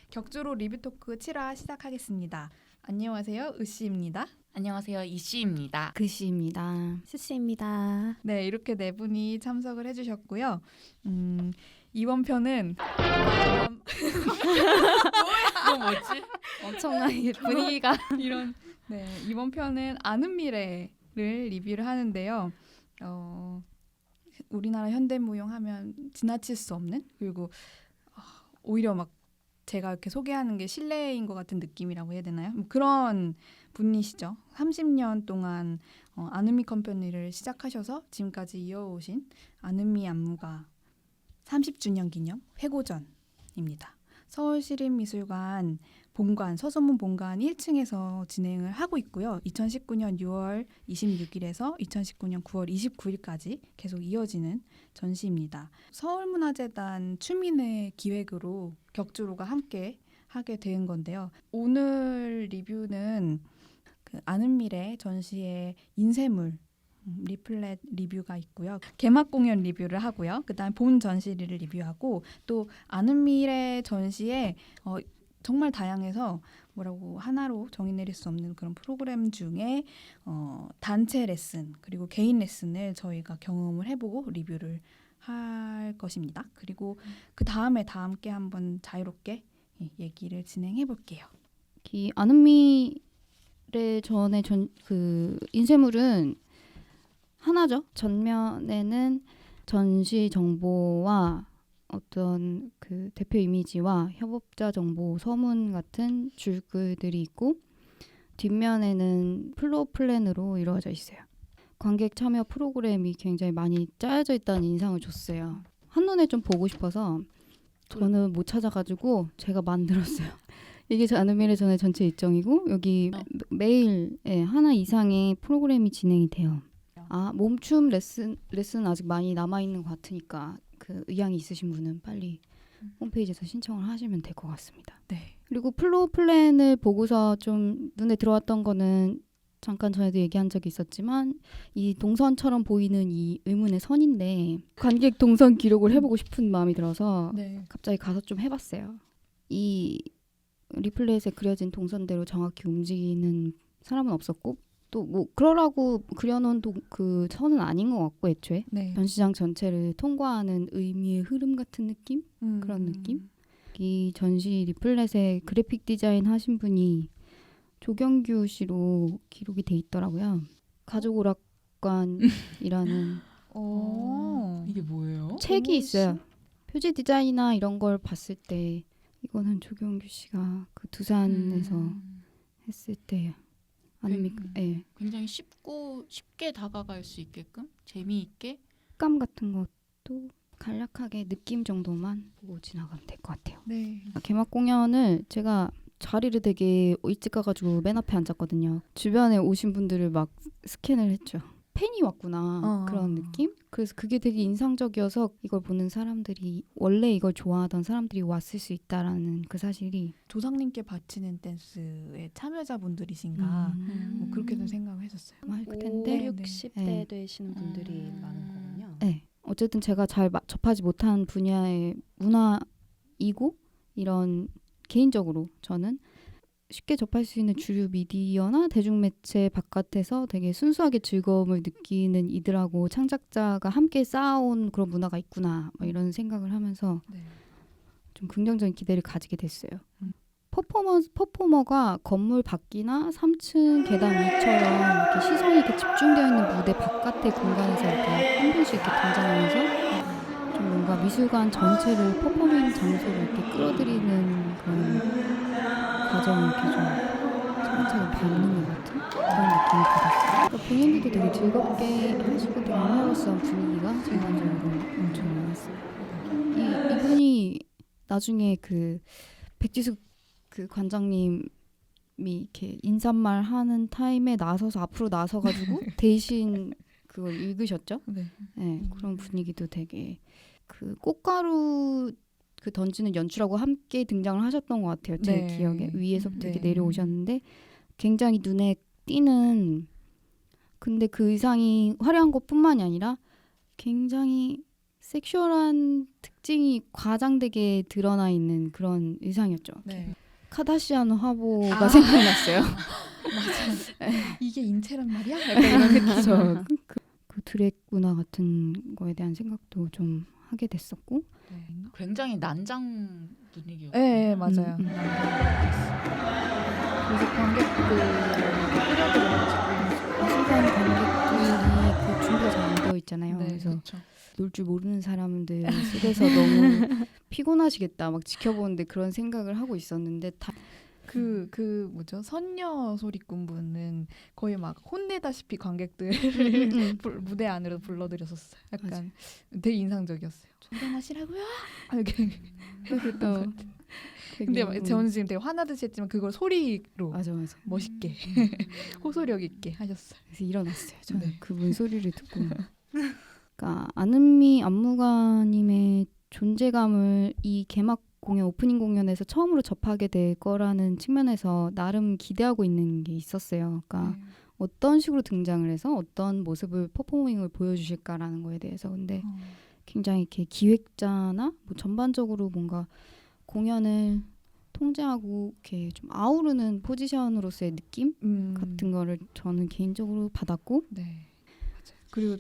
격주로 리뷰 토크 7화 시작하겠습니다. 안녕하세요, 으씨입니다. 안녕하세요, 이씨입니다. 글씨입니다. 스씨입니다. 네, 이렇게 네 분이 참석을 해주셨고요. 이번 편은 이거 뭐지? 엄청나게 분위기가 이런 이번 편은 아는 미래를 리뷰를 하는데요. 우리나라 현대무용하면 지나칠 수 없는, 그리고 오히려 막 제가 이렇게 소개하는 게 신뢰인 것 같은 느낌이라고 해야 되나요? 뭐 그런 분이시죠. 30년 동안 아는미 컴퍼니를 시작하셔서 지금까지 이어오신 아는미 안무가 30주년 기념 회고전입니다. 서울시립미술관 본관, 서소문 본관 1층에서 진행을 하고 있고요. 2019년 6월 26일에서 2019년 9월 29일까지 계속 이어지는 전시입니다. 서울문화재단 추민회 기획으로 격주로가 함께 하게 된 건데요. 오늘 리뷰는 그 아는 미래 전시의 인쇄물 리플렛 리뷰가 있고요. 개막 공연 리뷰를 하고요. 그다음 본 전시를 리뷰하고 또 아는 미래 전시에 정말 다양해서 뭐라고 하나로 정의 내릴 수 없는 그런 프로그램 중에 단체 레슨 그리고 개인 레슨을 저희가 경험을 해보고 리뷰를 할 것입니다. 그리고 그 다음에 다 함께 한번 자유롭게 얘기를 진행해 볼게요. 이 아는미래 전에 그 인쇄물은 하나죠. 전면에는 전시 정보와 어떤 그 대표 이미지와 협업자 정보, 서문 같은 줄글들이 있고 뒷면에는 플로어 플랜으로 이루어져 있어요. 관객 참여 프로그램이 굉장히 많이 짜여져 있다는 인상을 줬어요. 한눈에 좀 보고 싶어서 저는 못 찾아가지고 제가 만들었어요. 이게 아는미래 전의 전체 일정이고 여기 매일 하나 이상의 프로그램이 진행이 돼요. 몸춤 레슨 아직 많이 남아있는 것 같으니까 그 의향이 있으신 분은 빨리 홈페이지에서 신청을 하시면 될 것 같습니다. 네. 그리고 플로우 플랜을 보고서 좀 눈에 들어왔던 거는 잠깐 전에도 얘기한 적이 있었지만 이 동선처럼 보이는 이 의문의 선인데 관객 동선 기록을 해보고 싶은 마음이 들어서 갑자기 가서 좀 해봤어요. 이 리플렛에 그려진 동선대로 정확히 움직이는 사람은 없었고 또 뭐 그러라고 그려놓은 그 선은 아닌 것 같고 애초에 전시장 전체를 통과하는 의미의 흐름 같은 느낌? 그런 느낌? 이 전시 리플렛에 그래픽 디자인 하신 분이 조경규 씨로 기록이 돼 있더라고요. 가족오락관이라는 이게 뭐예요? 책이 있어요. 표지 디자인이나 이런 걸 봤을 때 이거는 조경규 씨가 그 두산에서 했을 때 굉장히 쉽게 다가갈 수 있게끔 재미있게 식감 같은 것도 간략하게 느낌 정도만 보고 지나가면 될 것 같아요. 네. 개막 공연을 제가 자리를 되게 일찍 가가지고 맨 앞에 앉았거든요. 주변에 오신 분들을 막 스캔을 했죠. 팬이 왔구나 그런 느낌? 그래서 그게 되게 인상적이어서 이걸 보는 사람들이 원래 이걸 좋아하던 사람들이 왔을 수 있다라는 그 사실이 조상님께 바치는 댄스의 참여자분들이신가 뭐 그렇게도 생각을 했었어요. 5, 텐데 60대 되시는 분들이 많은 거군요. 네. 어쨌든 제가 잘 접하지 못한 분야의 문화이고 이런 개인적으로 저는 쉽게 접할 수 있는 주류 미디어나 대중매체 바깥에서 되게 순수하게 즐거움을 느끼는 이들하고 창작자가 함께 쌓아온 그런 문화가 있구나 뭐 이런 생각을 하면서 좀 긍정적인 기대를 가지게 됐어요. 퍼포머가 건물 밖이나 3층 계단 위처럼 이렇게 시선이 이렇게 집중되어 있는 무대 바깥의 공간에서 이렇게 한 분씩 이렇게 등장하면서 좀 뭔가 미술관 전체를 퍼포밍 장소로 이렇게 끌어들이는 그런 과정을 이렇게 좀 차근차근 밟는 것 같은 그런 느낌이 들었어요. 그러니까 본인들도 되게 즐겁게 하시고 되게 음악으로서 분위기가 전반적으로 엄청 많았어요. 이분이 나중에 그 백지숙 그 관장님이 이렇게 인사말 하는 타임에 나서서 앞으로 나서가지고 대신 그걸 읽으셨죠? 네, 그런 분위기도 되게 그 꽃가루 그 던지는 연출하고 함께 등장을 하셨던 것 같아요. 제 기억에 위에서부터 이렇게 내려오셨는데 굉장히 눈에 띄는 근데 그 의상이 화려한 것뿐만이 아니라 굉장히 섹슈얼한 특징이 과장되게 드러나 있는 그런 의상이었죠. 네. 카다시안 화보가 생각났어요. 이게 인체란 말이야? 약간 이런 느낌. 그래서 그 드랙 문화 같은 거에 대한 생각도 좀 하게 됐었고 네. 굉장히 난장 분위기였고. 네, 맞아요. 음. 그래서 관객들 미술관 관객들이 그 준비가 잘 안 되어 있잖아요. 네, 그래서 그렇죠. 놀 줄 모르는 사람들 속에서 너무 피곤하시겠다 막 지켜보는데 그런 생각을 하고 있었는데 다 그 뭐죠? 선녀 소리꾼 분은 거의 막 혼내다시피 관객들을 무대 안으로 불러들였었어요. 약간 되게 인상적이었어요. 존경하시라고요? 이렇게 그랬던 것 같아요. 근데 저는 지금 되게 화나듯이 했지만 그걸 소리로 맞아. 멋있게 호소력 있게 하셨어요. 그래서 일어났어요. 저는 네. 그분 소리를 듣고. 그러니까 안은미 안무가님의 존재감을 이 개막 공연 오프닝 공연에서 처음으로 접하게 될 거라는 측면에서 나름 기대하고 있는 게 있었어요. 그러니까 어떤 식으로 등장을 해서 어떤 모습을 퍼포밍을 보여주실까라는 거에 대해서 근데 굉장히 이렇게 기획자나 뭐 전반적으로 뭔가 공연을 통제하고 이렇게 좀 아우르는 포지션으로서의 느낌 같은 거를 저는 개인적으로 받았고 네, 맞아요. 그리고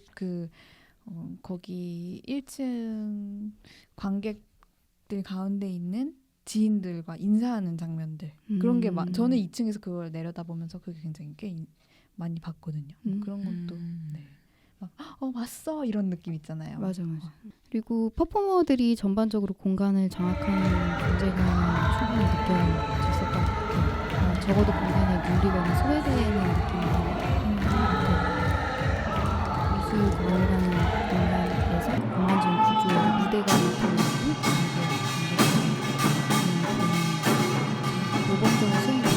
거기 1층 관객들 가운데 있는 지인들과 인사하는 장면들 그런 게 저는 2층에서 그걸 내려다보면서 그게 굉장히 꽤 많이 봤거든요. 그런 것도 네. 막 왔어 이런 느낌 있잖아요. 맞아. 그리고 퍼포머들이 전반적으로 공간을 장악하는 존재감이 충분히 느껴졌었던 것 같아요. 적어도 공간에 눌리거나 소외되는 느낌이 미술관이라는 공간에서 공간적인 구조, 무대가 나타나고 모범적인 수행이다.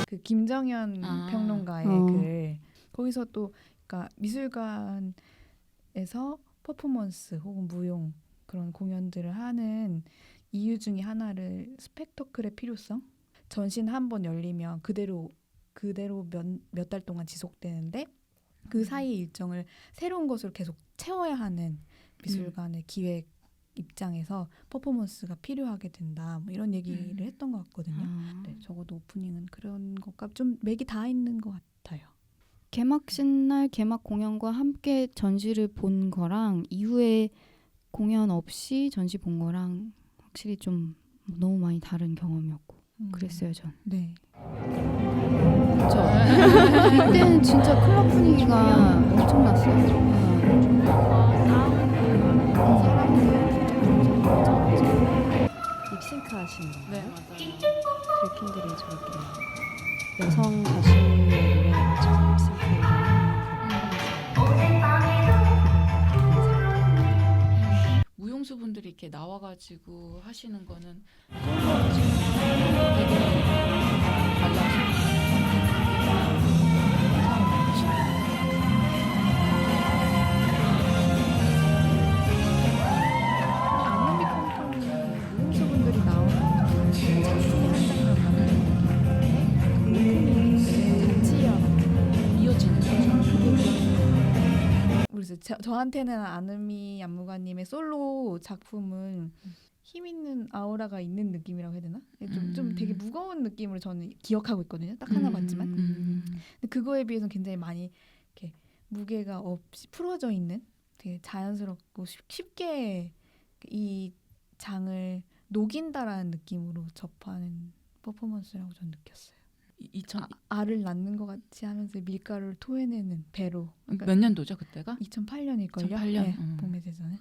그 김정현 평론가의 글 거기서 또 그러니까 미술관에서 퍼포먼스 혹은 무용 그런 공연들을 하는 이유 중에 하나를 스펙터클의 필요성. 전신 한 번 열리면 그대로 몇 달 동안 지속되는데 그 사이 일정을 새로운 것으로 계속 채워야 하는 미술관의 기획 입장에서 퍼포먼스가 필요하게 된다. 뭐 이런 얘기를 했던 것 같거든요. 네, 적어도 오프닝은 그런 것과 좀 맥이 다 있는 것 같아요. 개막식 날 개막 공연과 함께 전시를 본 거랑 이후에 공연 없이 전시 본 거랑 확실히 좀 너무 많이 다른 경험이었고 그랬어요 전. 네. 그렇죠. 이때는 진짜 클럽 분위기가 엄청났어요. 립싱크 하시는 건가요? 네, 맞아요. 드래킹들이 저렇게 여성 가수의 노래에 맞춰 립싱크를 하는 무용수분들이 이렇게 나와가지고 하시는 거는 솔로 지금 되게 달라서 안은미 컴퍼니 무용수분들이 나오는 작품이 한 장면 나오는 같이 이어지는 거죠. 그래서 저한테는 안은미 안무가님의 솔로 작품은 힘 있는 아우라가 있는 느낌이라고 해야 되나? 좀 되게 무거운 느낌으로 저는 기억하고 있거든요. 딱 하나 봤지만. 근데 그거에 비해서는 굉장히 많이 이렇게 무게가 없이 풀어져 있는 되게 자연스럽고 쉽게 이 장을 녹인다라는 느낌으로 접하는 퍼포먼스라고 저는 느꼈어요. 2000 알을 낳는 것 같이 하면서 밀가루를 토해내는 배로. 그러니까 몇 년도죠 그때가? 2008년일걸요? 2008년. 네, 복매대전은.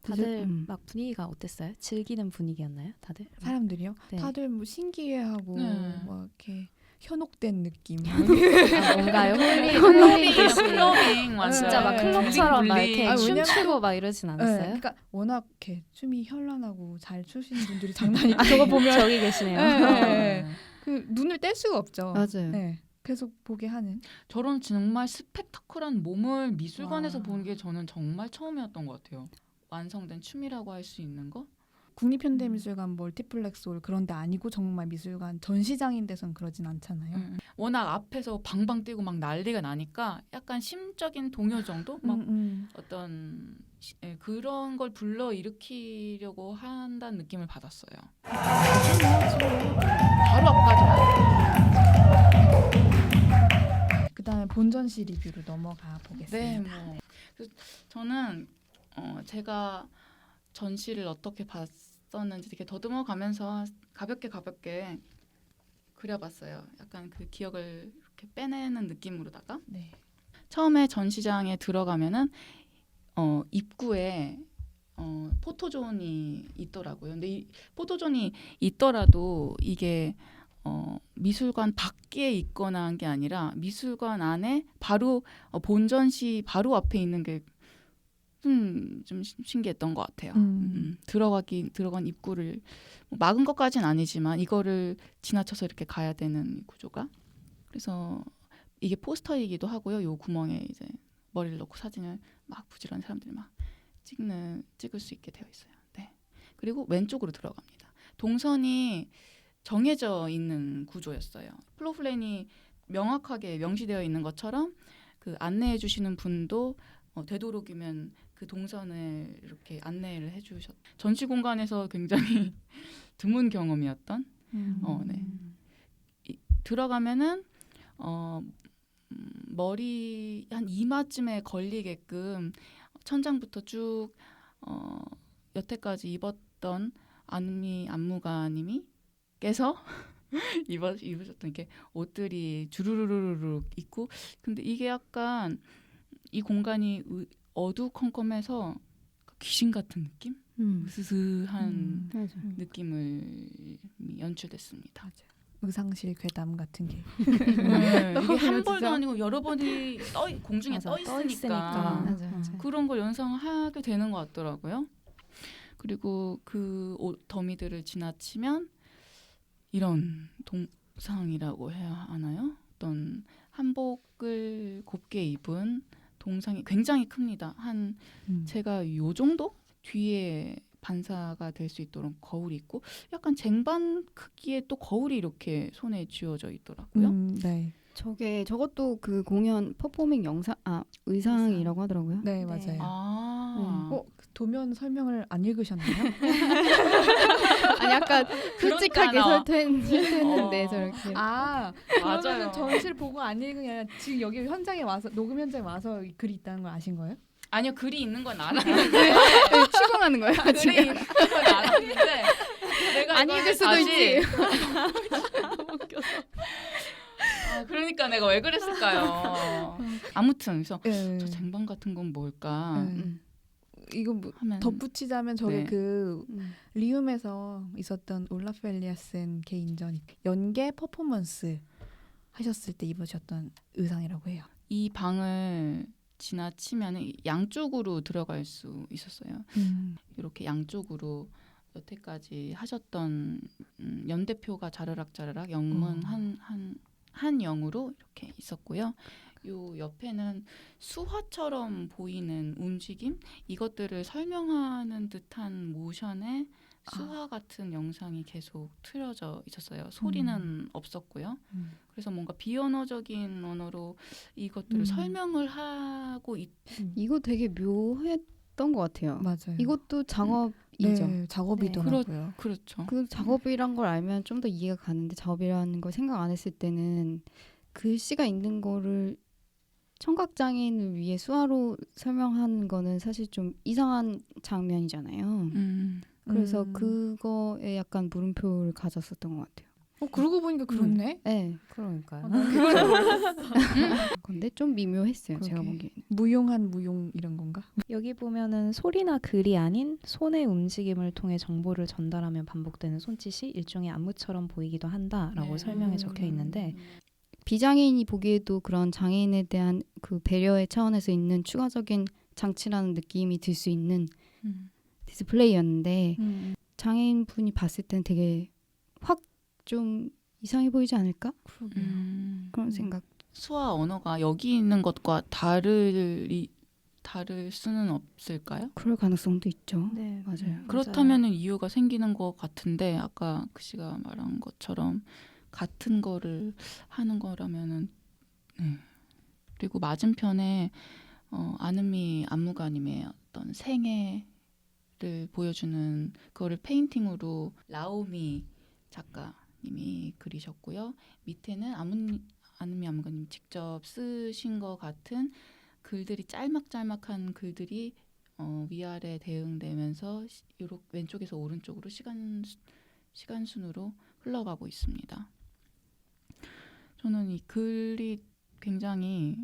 다들 막 분위기가 어땠어요? 즐기는 분위기였나요? 다들? 사람들이요? 네. 다들 뭐 신기해하고 네. 막 이렇게 현혹된 느낌. 뭔가요? 홀리듯이 클러빙 맞아요. 진짜 막 클럽처럼 막 이렇게 아, 왜냐면 춤추고 막 이러진 네, 않았어요? 그러니까 워낙 이렇게 춤이 현란하고 잘 추시는 분들이 장난이 저거 보면 저기 계시네요. 네. 그 눈을 뗄 수가 없죠. 맞아요. 네, 계속 보게 하는. 저런 정말 스펙타클한 몸을 미술관에서 와. 보는 게 저는 정말 처음이었던 것 같아요. 완성된 춤이라고 할 수 있는 거. 국립현대미술관 멀티플렉스홀 그런 데 아니고 정말 미술관 전시장인 데선 그러진 않잖아요. 워낙 앞에서 방방 뛰고 막 난리가 나니까 약간 심적인 동요 정도 막 어떤 그런 걸 불러 일으키려고 한다는 느낌을 받았어요. 바로 앞까지 와요. 그다음에 본전시 리뷰로 넘어가 네, 보겠습니다. 뭐 그래서 저는 제가 전시를 어떻게 봤었는지 이렇게 더듬어 가면서 가볍게 그려봤어요. 약간 그 기억을 이렇게 빼내는 느낌으로다가 네. 처음에 전시장에 들어가면은 입구에 포토존이 있더라고요. 근데 이 포토존이 있더라도 이게 미술관 밖에 있거나 한 게 아니라 미술관 안에 바로 본전시 바로 앞에 있는 게 좀 신기했던 것 같아요. 들어간 입구를 뭐 막은 것까지는 아니지만 이거를 지나쳐서 이렇게 가야 되는 구조가 그래서 이게 포스터이기도 하고요. 요 구멍에 이제 머리를 넣고 사진을 막 부지런히 사람들이 막 찍을 수 있게 되어 있어요. 네. 그리고 왼쪽으로 들어갑니다. 동선이 정해져 있는 구조였어요. 플로우 플랜이 명확하게 명시되어 있는 것처럼 그 안내해 주시는 분도 되도록이면 그 동선을 이렇게 안내를 해주셨. 전시 공간에서 굉장히 드문 경험이었던. 네. 들어가면은 머리 한 이마쯤에 걸리게끔 천장부터 쭉 여태까지 입었던 안무가님께서 입으셨던 이렇게 옷들이 주르르르르 있고 근데 이게 약간 이 공간이 어두컴컴해서 귀신 같은 느낌? 으스스한 느낌을 연출됐습니다. 의상실 괴담 같은 게 네, 이게 한 떠오르죠? 번도 아니고 여러 번이 공중에 떠 있으니까 맞아. 그런 걸 연상하게 되는 것 같더라고요. 그리고 그 옷 더미들을 지나치면 이런 동상이라고 해야 하나요? 어떤 한복을 곱게 입은 동상이 굉장히 큽니다. 한 제가 요 정도 뒤에 반사가 될 수 있도록 거울이 있고 약간 쟁반 크기의 또 거울이 이렇게 손에 쥐어져 있더라고요. 네. 저것도 그 공연 퍼포밍 의상이라고 하더라고요. 네, 맞아요. 아, 도면 설명을 안 읽으셨나요? 아니 약간 솔직하게 그렇잖아. 설득했는데 저렇게. 맞아요. 맞아요. 그러면 전시를 보고 안 읽은 게 아니라 지금 여기 현장에 와서 녹음 현장에 와서 이 글이 있다는 걸 아신 거예요? 아니요 글이 있는 건 알았는데 추궁하는 거예요 글이 지금. 있는 건 알았는데 내가 안 이걸 읽을 수도 다시- 있지. 그러니까 내가 왜 그랬을까요? 아무튼 그래서 네. 저 쟁반 같은 건 뭘까 이거 뭐 하면 덧붙이자면 저게 네. 그 리움에서 있었던 올라프 엘리아슨 개인전 연계 퍼포먼스 하셨을 때 입으셨던 의상이라고 해요. 이 방을 지나치면 양쪽으로 들어갈 수 있었어요. 이렇게 양쪽으로 여태까지 하셨던 연대표가 자르락 영문 한 영으로 이렇게 있었고요. 요 옆에는 수화처럼 보이는 움직임 이것들을 설명하는 듯한 모션의 수화 같은 영상이 계속 틀어져 있었어요. 소리는 없었고요. 그래서 뭔가 비언어적인 언어로 이것들을 설명을 하고 이거 되게 묘했던 것 같아요. 맞아요. 이것도 작업이죠. 네, 작업이더라고요. 그렇죠. 그 작업이란 걸 알면 좀 더 이해가 가는데 작업이라는 걸 생각 안 했을 때는 글씨가 있는 거를 청각장애인을 위해 수화로 설명하는 거는 사실 좀 이상한 장면이잖아요. 그래서 그거에 약간 물음표를 가졌었던 것 같아요. 그러고 보니까 그렇네. 네. 그러니까요. 근데 좀 미묘했어요. 제가 그러게. 보기에는. 무용한 무용 이런 건가? 여기 보면은 소리나 글이 아닌 손의 움직임을 통해 정보를 전달하며 반복되는 손짓이 일종의 안무처럼 보이기도 한다라고 네. 설명에 적혀 있는데 비장애인이 보기에도 그런 장애인에 대한 그 배려의 차원에서 있는 추가적인 장치라는 느낌이 들 수 있는 디스플레이였는데 장애인 분이 봤을 때는 되게 확 좀 이상해 보이지 않을까? 그런 생각. 수화 언어가 여기 있는 것과 다르기 다를 수는 없을까요? 그럴 가능성도 있죠. 네, 맞아요. 그렇다면은 이유가 생기는 것 같은데 아까 그 씨가 말한 것처럼 같은 거를 하는 거라면은 네. 그리고 맞은편에 아는미 안무가님의 어떤 생애를 보여주는 그거를 페인팅으로 라오미 작가님이 그리셨고요. 밑에는 아는미 안무가님 직접 쓰신 것 같은 글들이 짤막짤막한 글들이 위아래 대응되면서 왼쪽에서 오른쪽으로 시간 순으로 흘러가고 있습니다. 저는 이 글이 굉장히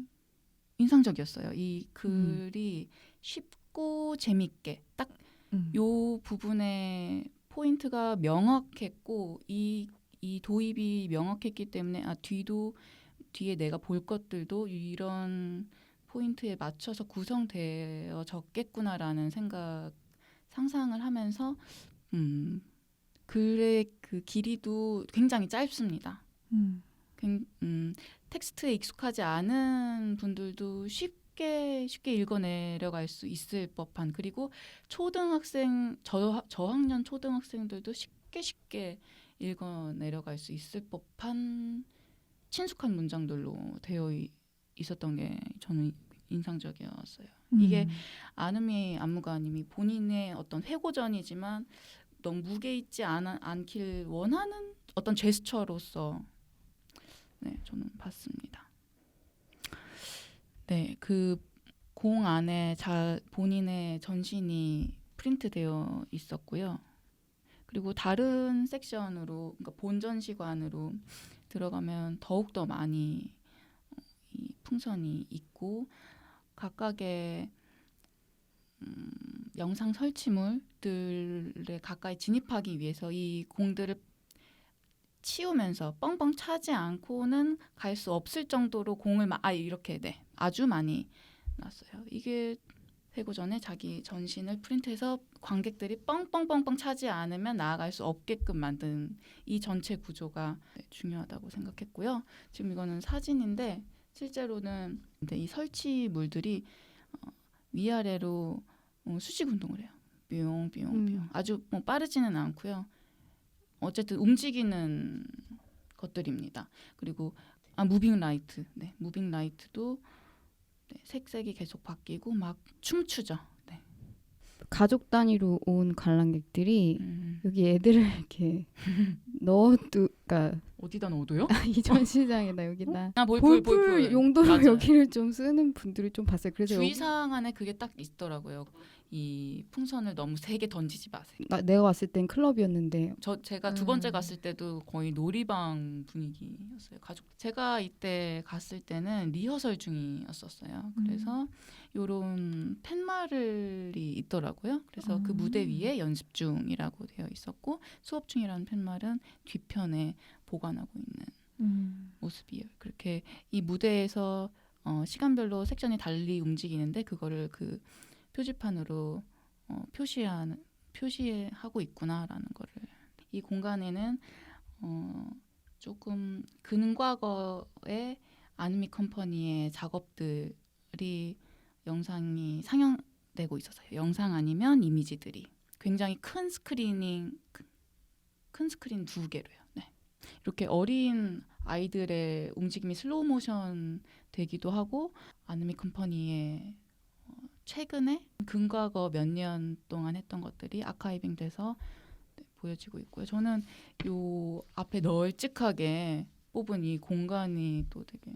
인상적이었어요. 이 글이 쉽고 재밌게 딱 요 부분에 포인트가 명확했고 이 도입이 명확했기 때문에 뒤에 내가 볼 것들도 이런 포인트에 맞춰서 구성되어졌겠구나라는 상상을 하면서 글의 그 길이도 굉장히 짧습니다. 텍스트에 익숙하지 않은 분들도 쉽게 읽어내려갈 수 있을 법한, 그리고 저학년 초등학생들도 쉽게 읽어내려갈 수 있을 법한 친숙한 문장들로 되어 있었던 게 저는 인상적이었어요. 이게 아는미 안무가님이 본인의 어떤 회고전이지만 너무 무게 있지 않길 원하는 어떤 제스처로서 네, 저는 봤습니다. 네, 그 공 안에 본인의 전신이 프린트되어 있었고요. 그리고 다른 섹션으로, 그러니까 본전시관으로 들어가면 더욱더 많이 이 풍선이 있고 각각의 영상 설치물들에 가까이 진입하기 위해서 이 공들을 치우면서 뻥뻥 차지 않고는 갈 수 없을 정도로 공을 이렇게 아주 많이 놨어요. 이게 회고전에 자기 전신을 프린트해서 관객들이 뻥뻥뻥뻥 차지 않으면 나아갈 수 없게끔 만든 이 전체 구조가 중요하다고 생각했고요. 지금 이거는 사진인데 실제로는 이 설치물들이 위아래로 수직 운동을 해요. 뿅뿅뿅. 아주 빠르지는 않고요. 어쨌든 움직이는 것들입니다. 그리고 무빙 라이트, 무빙 라이트도 색색이 계속 바뀌고 막 춤추죠. 네. 가족 단위로 온 관람객들이 여기 애들을 이렇게 넣어두까 어디다 넣어둬요? 이 전시장에다 여기다 볼풀 용도로 맞아요. 여기를 좀 쓰는 분들이 좀 봤어요. 그래서 주의사항 안에 그게 딱 있더라고요. 이 풍선을 너무 세게 던지지 마세요. 내가 왔을 땐 클럽이었는데 제가 두 번째 갔을 때도 거의 놀이방 분위기였어요. 제가 이때 갔을 때는 리허설 중이었었어요. 그래서 요런 팻말이 있더라고요. 그래서 그 무대 위에 연습 중이라고 되어 있었고 수업 중이라는 팻말은 뒤편에 보관하고 있는 모습이에요. 그렇게 이 무대에서 시간별로 섹션이 달리 움직이는데 그거를 그 표지판으로 표시하고 있구나라는 거를. 이 공간에는 조금 근과거의 아누미 컴퍼니의 작업들이 영상이 상영되고 있어서요. 영상 아니면 이미지들이 굉장히 큰 스크린 2개로요. 네. 이렇게 어린 아이들의 움직임이 슬로우 모션 되기도 하고 아누미 컴퍼니의 최근에 근과거 몇 년 동안 했던 것들이 아카이빙 돼서 보여지고 있고요. 저는 요 앞에 널찍하게 뽑은 이 공간이 또 되게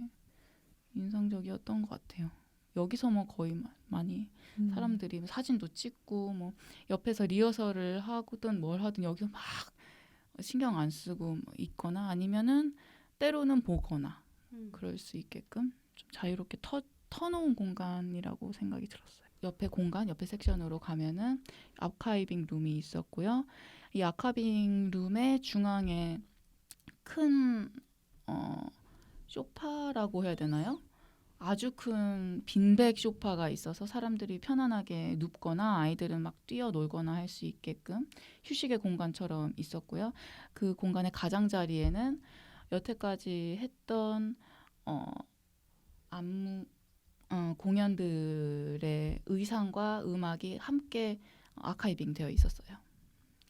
인상적이었던 것 같아요. 여기서 거의 많이 사람들이 사진도 찍고 옆에서 리허설을 하든 뭘 하든 여기서 막 신경 안 쓰고 있거나 아니면은 때로는 보거나 그럴 수 있게끔 좀 자유롭게 터놓은 공간이라고 생각이 들었어요. 옆에 섹션으로 가면은 아카이빙 룸이 있었고요. 이 아카이빙 룸의 중앙에 큰 소파라고 해야 되나요? 아주 큰 빈백 소파가 있어서 사람들이 편안하게 눕거나 아이들은 막 뛰어놀거나 할 수 있게끔 휴식의 공간처럼 있었고요. 그 공간의 가장자리에는 여태까지 했던 공연들의 의상과 음악이 함께 아카이빙 되어 있었어요.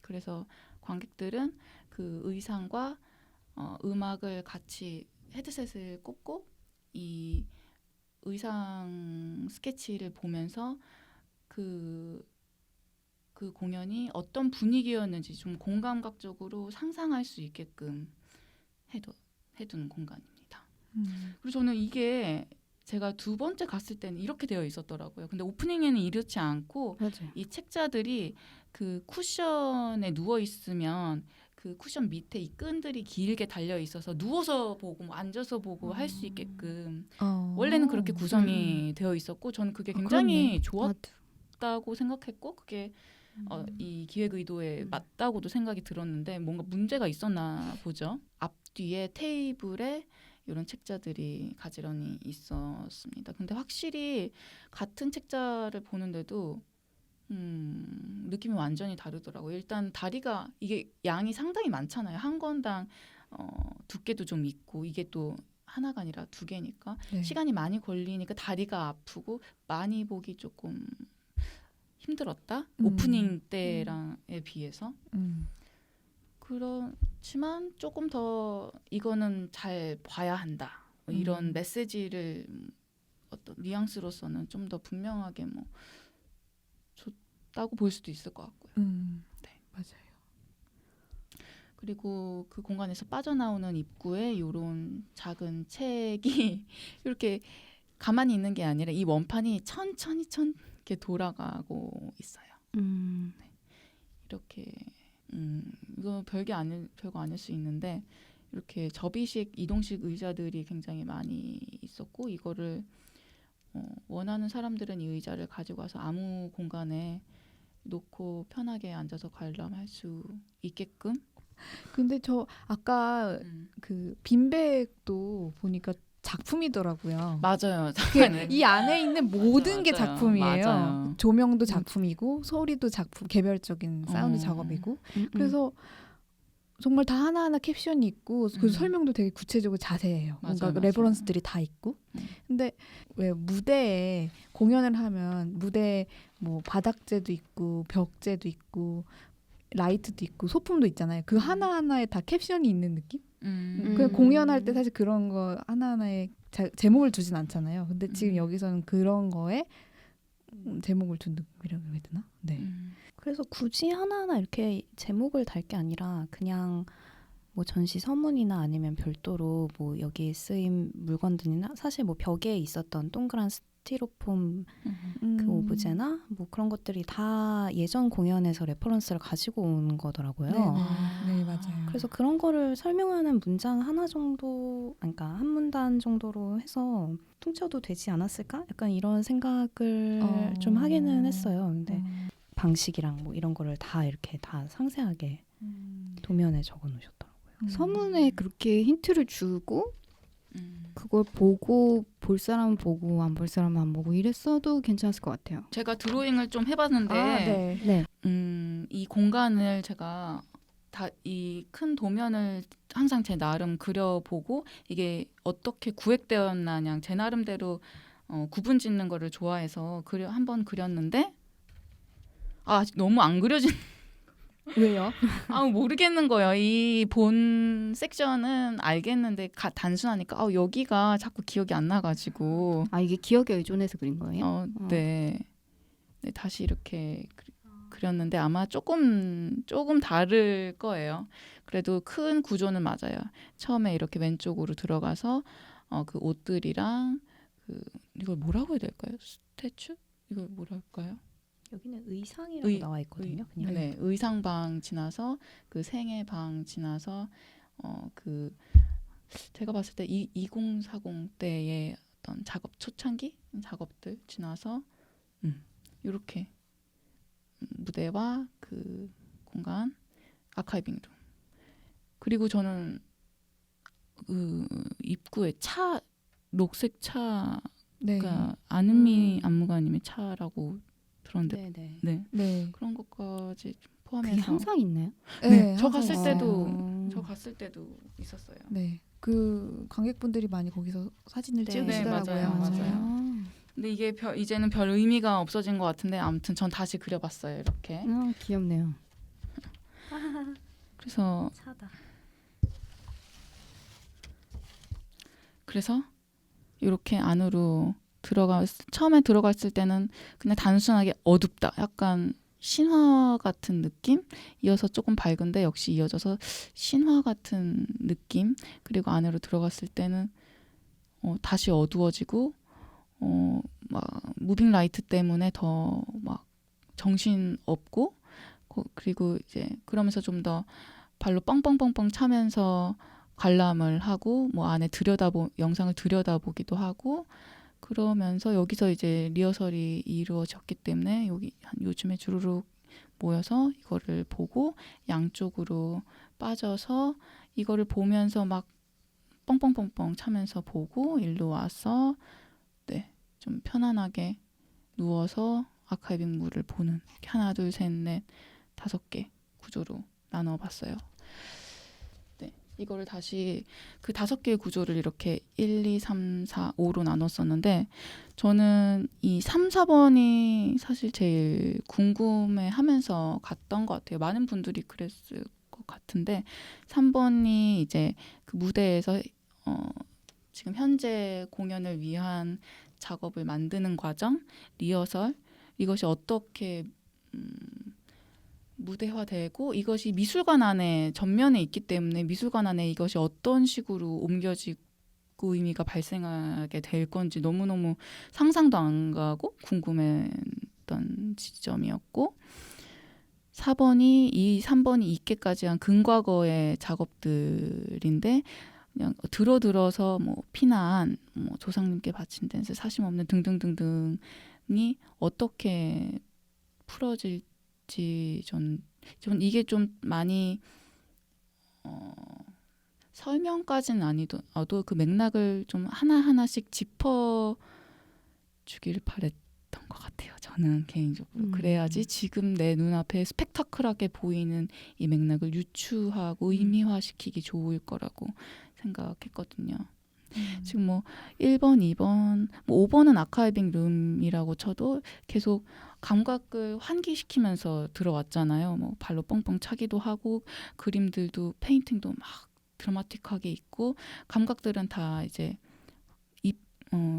그래서 관객들은 그 의상과 음악을 같이 헤드셋을 꽂고 이 의상 스케치를 보면서 그 공연이 어떤 분위기였는지 좀 공감각적으로 상상할 수 있게끔 해둔 공간입니다. 그리고 저는 이게 제가 두 번째 갔을 때는 이렇게 되어 있었더라고요. 근데 오프닝에는 이렇지 않고 맞아요. 이 책자들이 그 쿠션에 누워 있으면 그 쿠션 밑에 이 끈들이 길게 달려 있어서 누워서 보고 뭐 앉아서 보고 할 수 있게끔 원래는 그렇게 구성이 되어 있었고 저는 그게 굉장히 좋았다고 생각했고 그게 이 기획 의도에 맞다고도 생각이 들었는데 뭔가 문제가 있었나 보죠. 앞뒤에 테이블에 이런 책자들이 가지런히 있었습니다. 근데 확실히 같은 책자를 보는데도 느낌이 완전히 다르더라고요. 일단 다리가 이게 양이 상당히 많잖아요. 한 권당 두께도 좀 있고 이게 또 하나가 아니라 두 개니까 네. 시간이 많이 걸리니까 다리가 아프고 많이 보기 조금 힘들었다. 오프닝 때랑에 비해서. 그렇지만 조금 더 이거는 잘 봐야 한다. 뭐 이런 메시지를 어떤 뉘앙스로서는 좀 더 분명하게 뭐 줬다고 볼 수도 있을 것 같고요. 네. 맞아요. 그리고 그 공간에서 빠져나오는 입구에 이런 작은 책이 이렇게 가만히 있는 게 아니라 이 원판이 천천히 이렇게 돌아가고 있어요. 이렇게 이거 별거 아닐 수 있는데 이렇게 접이식 이동식 의자들이 굉장히 많이 있었고 이거를 원하는 사람들은 이 의자를 가지고 와서 아무 공간에 놓고 편하게 앉아서 관람할 수 있게끔. 근데 저 아까 그 빈백도 보니까 작품이더라고요. 맞아요. 이 안에 있는 모든 게 맞아요. 작품이에요. 맞아요. 조명도 작품이고 소리도 작품, 개별적인 사운드 작업이고 그래서 정말 다 하나하나 캡션이 있고 그 설명도 되게 구체적으로 자세해요. 뭔가 맞아요. 레퍼런스들이 다 있고. 근데 왜 무대에 공연을 하면 무대에 뭐 바닥재도 있고 벽재도 있고 라이트도 있고 소품도 있잖아요. 그 하나하나에 다 캡션이 있는 느낌? 그냥 공연할 때 사실 그런 거 하나하나에 제목을 두진 않잖아요. 근데 지금 여기서는 그런 거에 제목을 둔 느낌이라고 해야 되나? 네. 그래서 굳이 하나하나 이렇게 제목을 달 게 아니라 그냥 뭐 전시 서문이나 아니면 별도로 뭐 여기에 쓰인 물건들이나 사실 뭐 벽에 있었던 동그란 스티로폼 그 오브제나 뭐 그런 것들이 다 예전 공연에서 레퍼런스를 가지고 온 거더라고요. 네, 맞아요. 그래서 그런 거를 설명하는 문장 하나 정도, 그러니까 한 문단 정도로 해서 퉁쳐도 되지 않았을까? 약간 이런 생각을 좀 하기는 했어요. 근데 방식이랑 뭐 이런 거를 다 이렇게 다 상세하게 도면에 적어 놓으셨더라고요. 서문에 그렇게 힌트를 주고 그걸 보고 볼 사람은 보고 안 볼 사람은 안 보고 이랬어도 괜찮았을 것 같아요. 제가 드로잉을 좀 해봤는데 네. 이 공간을 제가 이 큰 도면을 항상 제 나름 그려보고 이게 어떻게 구획되었나 그냥 제 나름대로 구분 짓는 거를 좋아해서 한번 그렸는데 너무 안 그려진 왜요? 모르겠는 거예요. 이 본 섹션은 알겠는데 단순하니까 여기가 자꾸 기억이 안 나가지고 이게 기억에 의존해서 그린 거예요? 네, 다시 이렇게 그렸는데 아마 조금 다를 거예요. 그래도 큰 구조는 맞아요. 처음에 이렇게 왼쪽으로 들어가서 그 옷들이랑 이걸 뭐라고 해야 될까요? 스태츄? 이걸 뭐라 할까요? 여기는 의상이라고 나와 있거든요. 그냥. 네, 의상방 지나서 그 생애방 지나서 제가 봤을 때 2040 때의 어떤 초창기 작업들 지나서 이렇게 무대와 그 공간 아카이빙 룸 그리고 저는 그 입구에 녹색 차가 안은미 안무가님의 차라고 들었는데 네. 그런 것까지 좀 포함해서 그게 항상 있나요? 네, 저 항상 갔을 때도 있었어요. 네, 그 관객분들이 많이 거기서 사진을 찍으시더라고요. 맞아요. 근데 이게 이제는 별 의미가 없어진 것 같은데 아무튼 전 다시 그려봤어요. 이렇게. 귀엽네요. 그래서 차다. 그래서 이렇게 안으로 처음에 들어갔을 때는 그냥 단순하게 어둡다. 약간 신화 같은 느낌? 이어서 조금 밝은데 역시 이어져서 신화 같은 느낌. 그리고 안으로 들어갔을 때는 다시 어두워지고 막 무빙 라이트 때문에 더 막 정신 없고 그리고 이제 그러면서 좀 더 발로 뻥뻥뻥뻥 차면서 관람을 하고 뭐 안에 영상을 들여다보기도 하고 그러면서 여기서 이제 리허설이 이루어졌기 때문에 요즘에 주르륵 모여서 이거를 보고 양쪽으로 빠져서 이거를 보면서 막 뻥뻥뻥뻥 차면서 보고 일로 와서 좀 편안하게 누워서 아카이빙물을 보는 하나 둘 셋 넷 5개 구조로 나눠봤어요. 이거를 다시 그 5개의 구조를 이렇게 1, 2, 3, 4, 5로 나눴었는데 저는 이 3, 4번이 사실 제일 궁금해하면서 갔던 것 같아요. 많은 분들이 그랬을 것 같은데 3번이 이제 그 무대에서 지금 현재 공연을 위한 작업을 만드는 과정, 리허설 이것이 어떻게 무대화되고 이것이 미술관 안에 전면에 있기 때문에 미술관 안에 이것이 어떤 식으로 옮겨지고 의미가 발생하게 될 건지 너무너무 상상도 안 가고 궁금했던 지점이었고 3번이 있게까지 한 근과거의 작업들인데 그냥 들어서 뭐 피난, 뭐 조상님께 바친 댄스, 사심 없는 등등등등이 어떻게 풀어질지 전 이게 좀 많이 설명까지는 아니어도 그 맥락을 좀 하나하나씩 짚어주길 바랬던 것 같아요. 저는 개인적으로. 그래야지 지금 내 눈앞에 스펙타클하게 보이는 이 맥락을 유추하고 의미화시키기 좋을 거라고 생각했거든요. 지금 뭐 1번, 2번, 뭐 5번은 아카이빙 룸이라고 쳐도 계속 감각을 환기시키면서 들어왔잖아요. 뭐 발로 뻥뻥 차기도 하고 그림들도 페인팅도 막 드라마틱하게 있고 감각들은 다 이제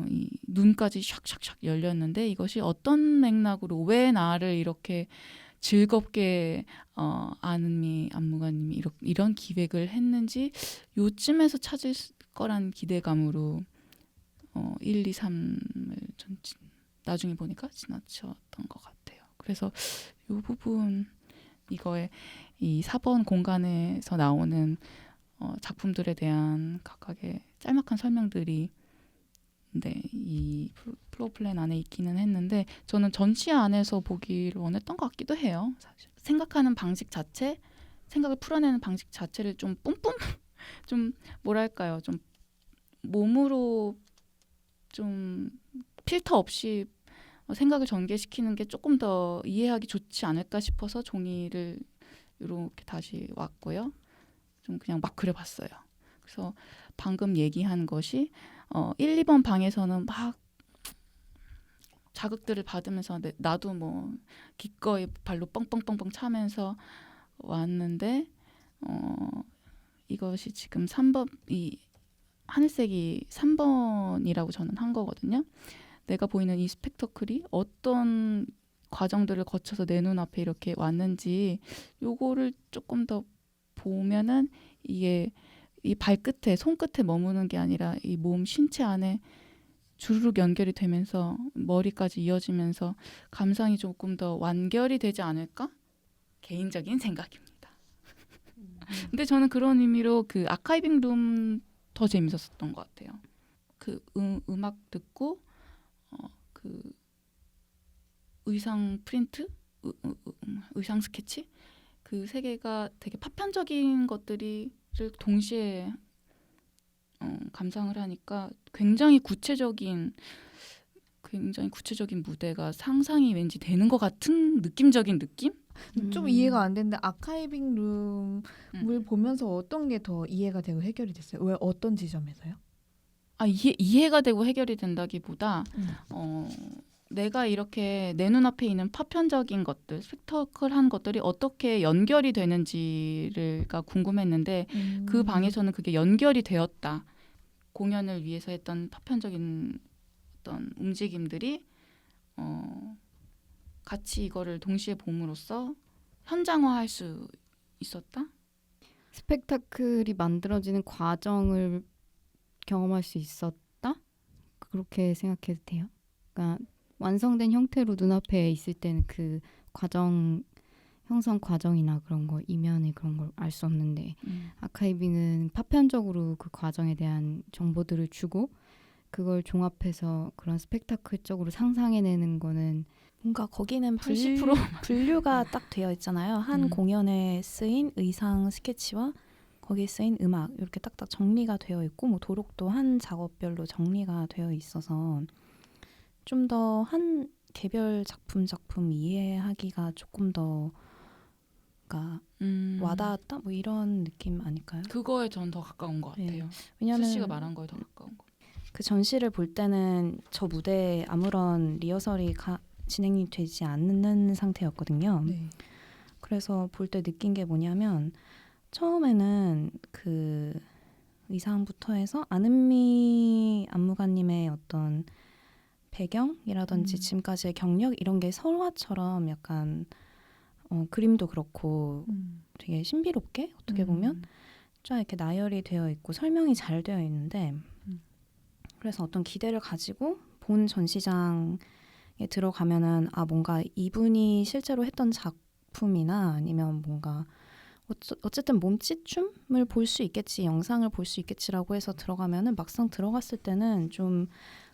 이 눈까지 샥샥샥 열렸는데 이것이 어떤 맥락으로 왜 나를 이렇게 즐겁게 아는미 안무가님이 이런 기획을 했는지 요쯤에서 찾을 거란 기대감으로 1, 2, 3을 전 나중에 보니까 지나쳤던 것 같아요. 그래서 이 부분 이거의 이 4번 공간에서 나오는 작품들에 대한 각각의 짤막한 설명들이 이 플로어 플랜 안에 있기는 했는데 저는 전시 안에서 보기를 원했던 것 같기도 해요. 사실 생각하는 방식 자체, 생각을 풀어내는 방식 자체를 좀 뿜뿜 좀 뭐랄까요, 좀 몸으로 좀 필터 없이 생각을 전개시키는 게 조금 더 이해하기 좋지 않을까 싶어서 종이를 이렇게 다시 왔고요. 좀 그냥 막 그려봤어요. 그래서 방금 얘기한 것이 1, 2번 방에서는 막 자극들을 받으면서 나도 뭐 기꺼이 발로 뻥뻥뻥뻥 차면서 왔는데 이것이 지금 3번 이 하늘색이 3번이라고 저는 한 거거든요. 내가 보이는 이 스펙터클이 어떤 과정들을 거쳐서 내 눈앞에 이렇게 왔는지 요거를 조금 더 보면은 이게 이 발끝에 손끝에 머무는 게 아니라 이 몸 신체 안에 주르륵 연결이 되면서 머리까지 이어지면서 감상이 조금 더 완결이 되지 않을까? 개인적인 생각입니다. 근데 저는 그런 의미로 그 아카이빙 룸 더 재밌었던 것 같아요. 그 음악 듣고 그 의상 프린트, 의상 스케치 그 세 개가 되게 파편적인 것들을 동시에 감상을 하니까 굉장히 구체적인 무대가 상상이 왠지 되는 것 같은 느낌적인 느낌? 좀 이해가 안 되는데 아카이빙 룸을 보면서 어떤 게 더 이해가 되고 해결이 됐어요? 왜 어떤 지점에서요? 이해가 되고 해결이 된다기보다 내가 이렇게 내 눈앞에 있는 파편적인 것들, 스펙터클한 것들이 어떻게 연결이 되는지가 궁금했는데 그 방에서는 그게 연결이 되었다. 공연을 위해서 했던 파편적인 어떤 움직임들이 같이 이거를 동시에 봄으로써 현장화할 수 있었다. 스펙타클이 만들어지는 과정을 경험할 수 있었다? 그렇게 생각해도 돼요. 그러니까 완성된 형태로 눈앞에 있을 때는 그 과정, 형성 과정이나 그런 거, 이면의 그런 걸 알 수 없는데 아카이빙은 파편적으로 그 과정에 대한 정보들을 주고 그걸 종합해서 그런 스펙타클적으로 상상해내는 거는 뭔가 거기는 80% 분류가 딱 되어 있잖아요. 한 음. 공연에 쓰인 의상 스케치와 거기에 쓰인 음악 이렇게 딱딱 정리가 되어 있고 뭐 도록도 한 작업별로 정리가 되어 있어서 좀 더 한 개별 작품 이해하기가 조금 더 그러니까 와닿았다 뭐 이런 느낌 아닐까요? 그거에 전 더 가까운 것 네. 같아요. 왜냐하면 수씨가 말한 거에 더 가까운 거. 그 전시를 볼 때는 저 무대에 아무런 리허설이 진행이 되지 않는 상태였거든요. 네. 그래서 볼 때 느낀 게 뭐냐면 처음에는 그 의상부터 해서 안은미 안무가님의 어떤 배경이라든지 지금까지의 경력 이런 게 설화처럼 약간 그림도 그렇고 되게 신비롭게 어떻게 보면 쫙 이렇게 나열이 되어 있고 설명이 잘 되어 있는데 그래서 어떤 기대를 가지고 본 전시장에 들어가면은 뭔가 이분이 실제로 했던 작품이나 아니면 뭔가 어쨌든 몸짓춤을 볼 수 있겠지, 영상을 볼 수 있겠지라고 해서 들어가면은 막상 들어갔을 때는 좀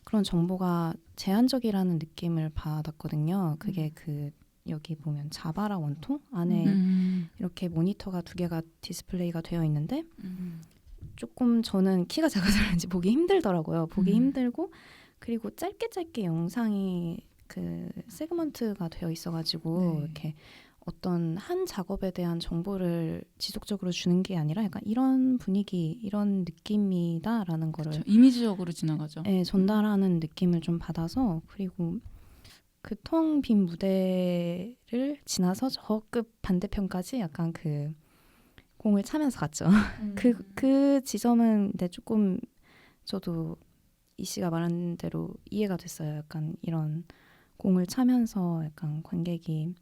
그런 정보가 제한적이라는 느낌을 받았거든요. 그게 그 여기 보면 자바라 원통 안에 이렇게 모니터가 2개가 디스플레이가 되어 있는데 조금 저는 키가 작아서 그런지 보기 힘들더라고요. 보기 힘들고 그리고 짧게 영상이 그 세그먼트가 되어 있어가지고 네. 이렇게 어떤 한 작업에 대한 정보를 지속적으로 주는 게 아니라 약간 이런 분위기, 이런 느낌이다라는 거를 그렇죠. 이미지적으로 지나가죠. 전달하는 느낌을 좀 받아서 그리고 그 텅 빈 무대를 지나서 저 끝 반대편까지 약간 그 공을 차면서 갔죠. 그 지점은 근데 조금 저도 이 씨가 말한 대로 이해가 됐어요. 약간 이런 공을 차면서 약간 관객이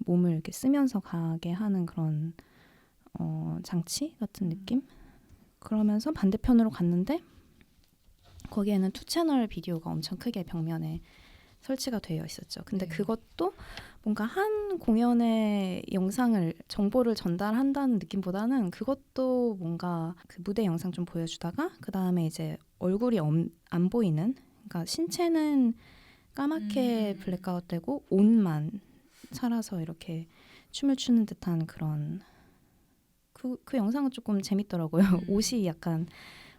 몸을 이렇게 쓰면서 가게 하는 그런 장치 같은 느낌? 그러면서 반대편으로 갔는데 거기에는 2채널 비디오가 엄청 크게 벽면에 설치가 되어 있었죠. 근데 네. 그것도 뭔가 한 공연의 영상을 정보를 전달한다는 느낌보다는 그것도 뭔가 그 무대 영상 좀 보여주다가 그 다음에 이제 얼굴이 안 보이는 그러니까 신체는 까맣게 블랙아웃되고 옷만 살아서 이렇게 춤을 추는 듯한 그런 그 영상은 조금 재밌더라고요. 옷이 약간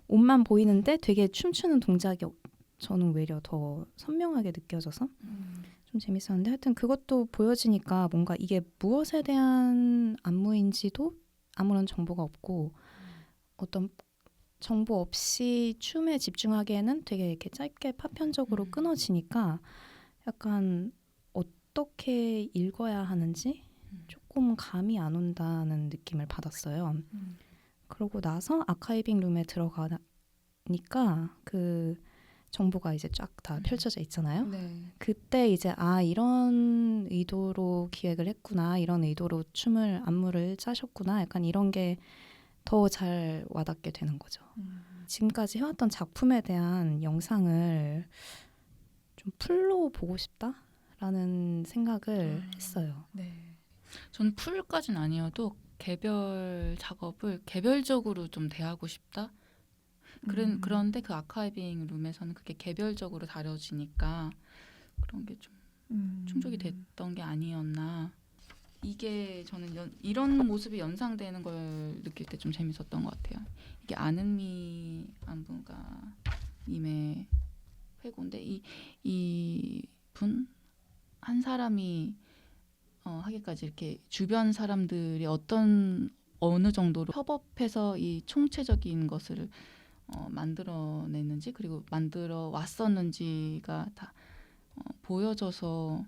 옷만 보이는데 되게 춤추는 동작이 저는 오히려 더 선명하게 느껴져서 좀 재밌었는데 하여튼 그것도 보여지니까 뭔가 이게 무엇에 대한 안무인지도 아무런 정보가 없고 어떤 정보 없이 춤에 집중하기에는 되게 이렇게 짧게 파편적으로 끊어지니까 약간 어떻게 읽어야 하는지 조금 감이 안 온다는 느낌을 받았어요. 그러고 나서 아카이빙 룸에 들어가니까 그 정보가 이제 쫙 다 펼쳐져 있잖아요. 네. 그때 이제 이런 의도로 기획을 했구나, 이런 의도로 춤을 안무를 짜셨구나, 약간 이런 게 더 잘 와닿게 되는 거죠. 지금까지 해왔던 작품에 대한 영상을 좀 풀로 보고 싶다라는 생각을 했어요. 네. 전 풀까지는 아니어도 개별 작업을 개별적으로 좀 대하고 싶다. 그런데 그 아카이빙 룸에서는 그게 개별적으로 다뤄지니까 그런 게 좀 충족이 됐던 게 아니었나. 이게 저는 이런 모습이 연상되는 걸 느낄 때 좀 재밌었던 것 같아요. 이게 안은미 안무가님의 회고인데 이 분 한 사람이 하기까지 이렇게 주변 사람들이 어느 정도로 협업해서 이 총체적인 것을 만들어냈는지 그리고 만들어 왔었는지가 다 보여져서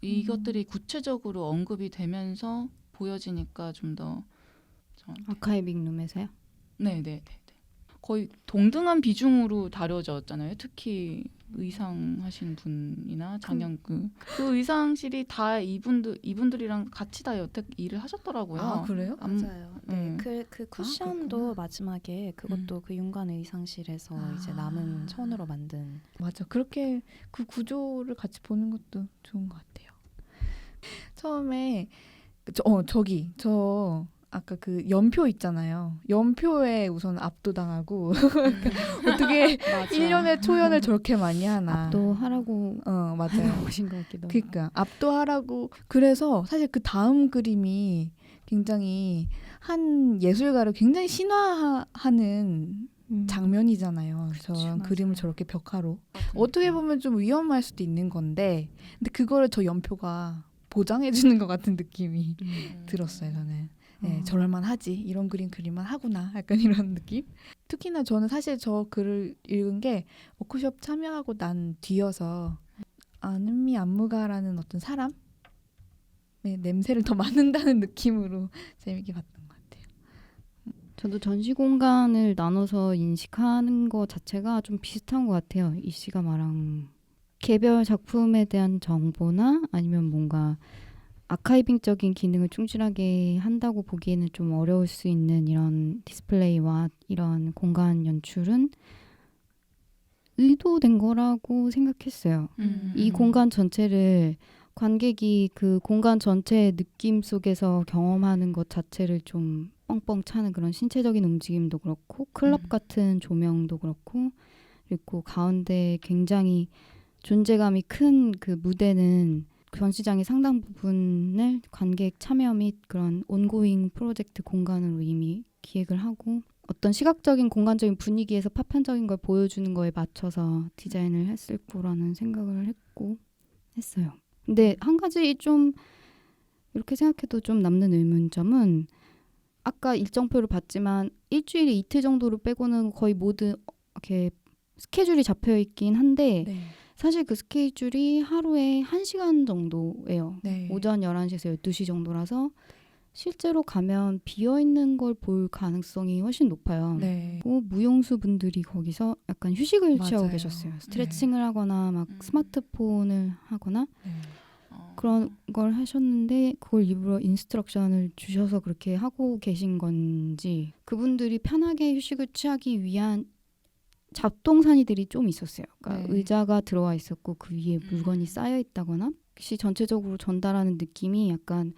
이것들이 구체적으로 언급이 되면서 보여지니까 좀 더 아카이빙 룸에서요? 네네네 거의 동등한 비중으로 다뤄졌잖아요. 특히 의상 하신 분이나 장영 그 의상실이 다 이분들이랑 같이 다 여태 일을 하셨더라고요. 아 그래요? 맞아요. 네, 음. 그 쿠션도 마지막에 그것도 그 윤관 의상실에서 이제 남은 천으로 만든. 맞아. 그렇게 그 구조를 같이 보는 것도 좋은 것 같아요. 처음에 저 아까 그 연표 있잖아요. 연표에 우선 압도당하고 어떻게 1년에 초연을 저렇게 많이 하나. 압도하라고 맞아요. 보신 것 같기도 하고. 그러니까 압도하라고. 그래서 사실 그 다음 그림이 굉장히 한 예술가를 굉장히 신화하는 장면이잖아요. 그렇죠, 저 그림을 맞아요. 저렇게 벽화로. 어떻게 보면 좀 위험할 수도 있는 건데 근데 그거를 저 연표가 보장해 주는 것 같은 느낌이 들었어요. 저는. 네, 저럴만 하지. 이런 그림 그릴만 하구나. 약간 이런 느낌. 특히나 저는 사실 저 글을 읽은 게 워크숍 참여하고 난 뒤여서 안은미 안무가라는 어떤 사람의 냄새를 더 맡는다는 느낌으로 재밌게 봤던 것 같아요. 저도 전시 공간을 나눠서 인식하는 것 자체가 좀 비슷한 것 같아요. 이 씨가 말한 개별 작품에 대한 정보나 아니면 뭔가 아카이빙적인 기능을 충실하게 한다고 보기에는 좀 어려울 수 있는 이런 디스플레이와 이런 공간 연출은 의도된 거라고 생각했어요. 이 공간 전체를 관객이 그 공간 전체의 느낌 속에서 경험하는 것 자체를 좀 뻥뻥 차는 그런 신체적인 움직임도 그렇고 클럽 같은 조명도 그렇고 그리고 가운데 굉장히 존재감이 큰 그 무대는 전시장의 상당 부분을 관객 참여 및 그런 온고잉 프로젝트 공간으로 이미 기획을 하고 어떤 시각적인 공간적인 분위기에서 파편적인 걸 보여주는 거에 맞춰서 디자인을 했을 거라는 생각을 했어요. 근데 한 가지 좀 이렇게 생각해도 좀 남는 의문점은 아까 일정표를 봤지만 일주일에 이틀 정도를 빼고는 거의 모든 이렇게 스케줄이 잡혀 있긴 한데 네. 사실 그 스케줄이 하루에 1시간 정도예요. 네. 오전 11시에서 12시 정도라서 실제로 가면 비어있는 걸 볼 가능성이 훨씬 높아요. 네. 무용수 분들이 거기서 약간 휴식을 취하고 맞아요. 계셨어요. 스트레칭을 하거나 막 스마트폰을 하거나 네. 그런 걸 하셨는데 그걸 일부러 인스트럭션을 주셔서 그렇게 하고 계신 건지 그분들이 편하게 휴식을 취하기 위한 잡동사니들이 좀 있었어요. 그러니까 네. 의자가 들어와 있었고 그 위에 물건이 쌓여 있다거나 혹시 전체적으로 전달하는 느낌이 약간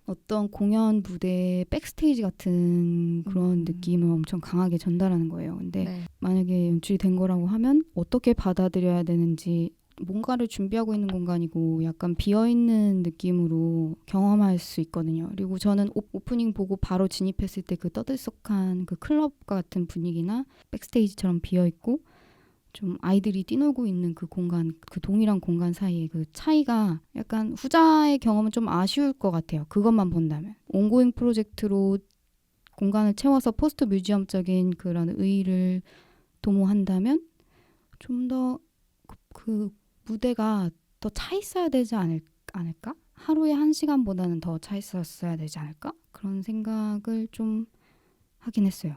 어떤 공연 무대의 백스테이지 같은 그런 느낌을 엄청 강하게 전달하는 거예요. 근데 네. 만약에 연출이 된 거라고 하면 어떻게 받아들여야 되는지 뭔가를 준비하고 있는 공간이고 약간 비어있는 느낌으로 경험할 수 있거든요. 그리고 저는 오프닝 보고 바로 진입했을 때 그 떠들썩한 그 클럽 같은 분위기나 백스테이지처럼 비어있고 좀 아이들이 뛰놀고 있는 그 공간, 그 동일한 공간 사이의 그 차이가 약간 후자의 경험은 좀 아쉬울 것 같아요. 그것만 본다면. 온고잉 프로젝트로 공간을 채워서 포스트 뮤지엄적인 그런 의의를 도모한다면 좀 더 그 무대가 더 차 있어야 되지 않을까? 하루에 1시간보다는 더 차 있었어야 되지 않을까? 그런 생각을 좀 하긴 했어요.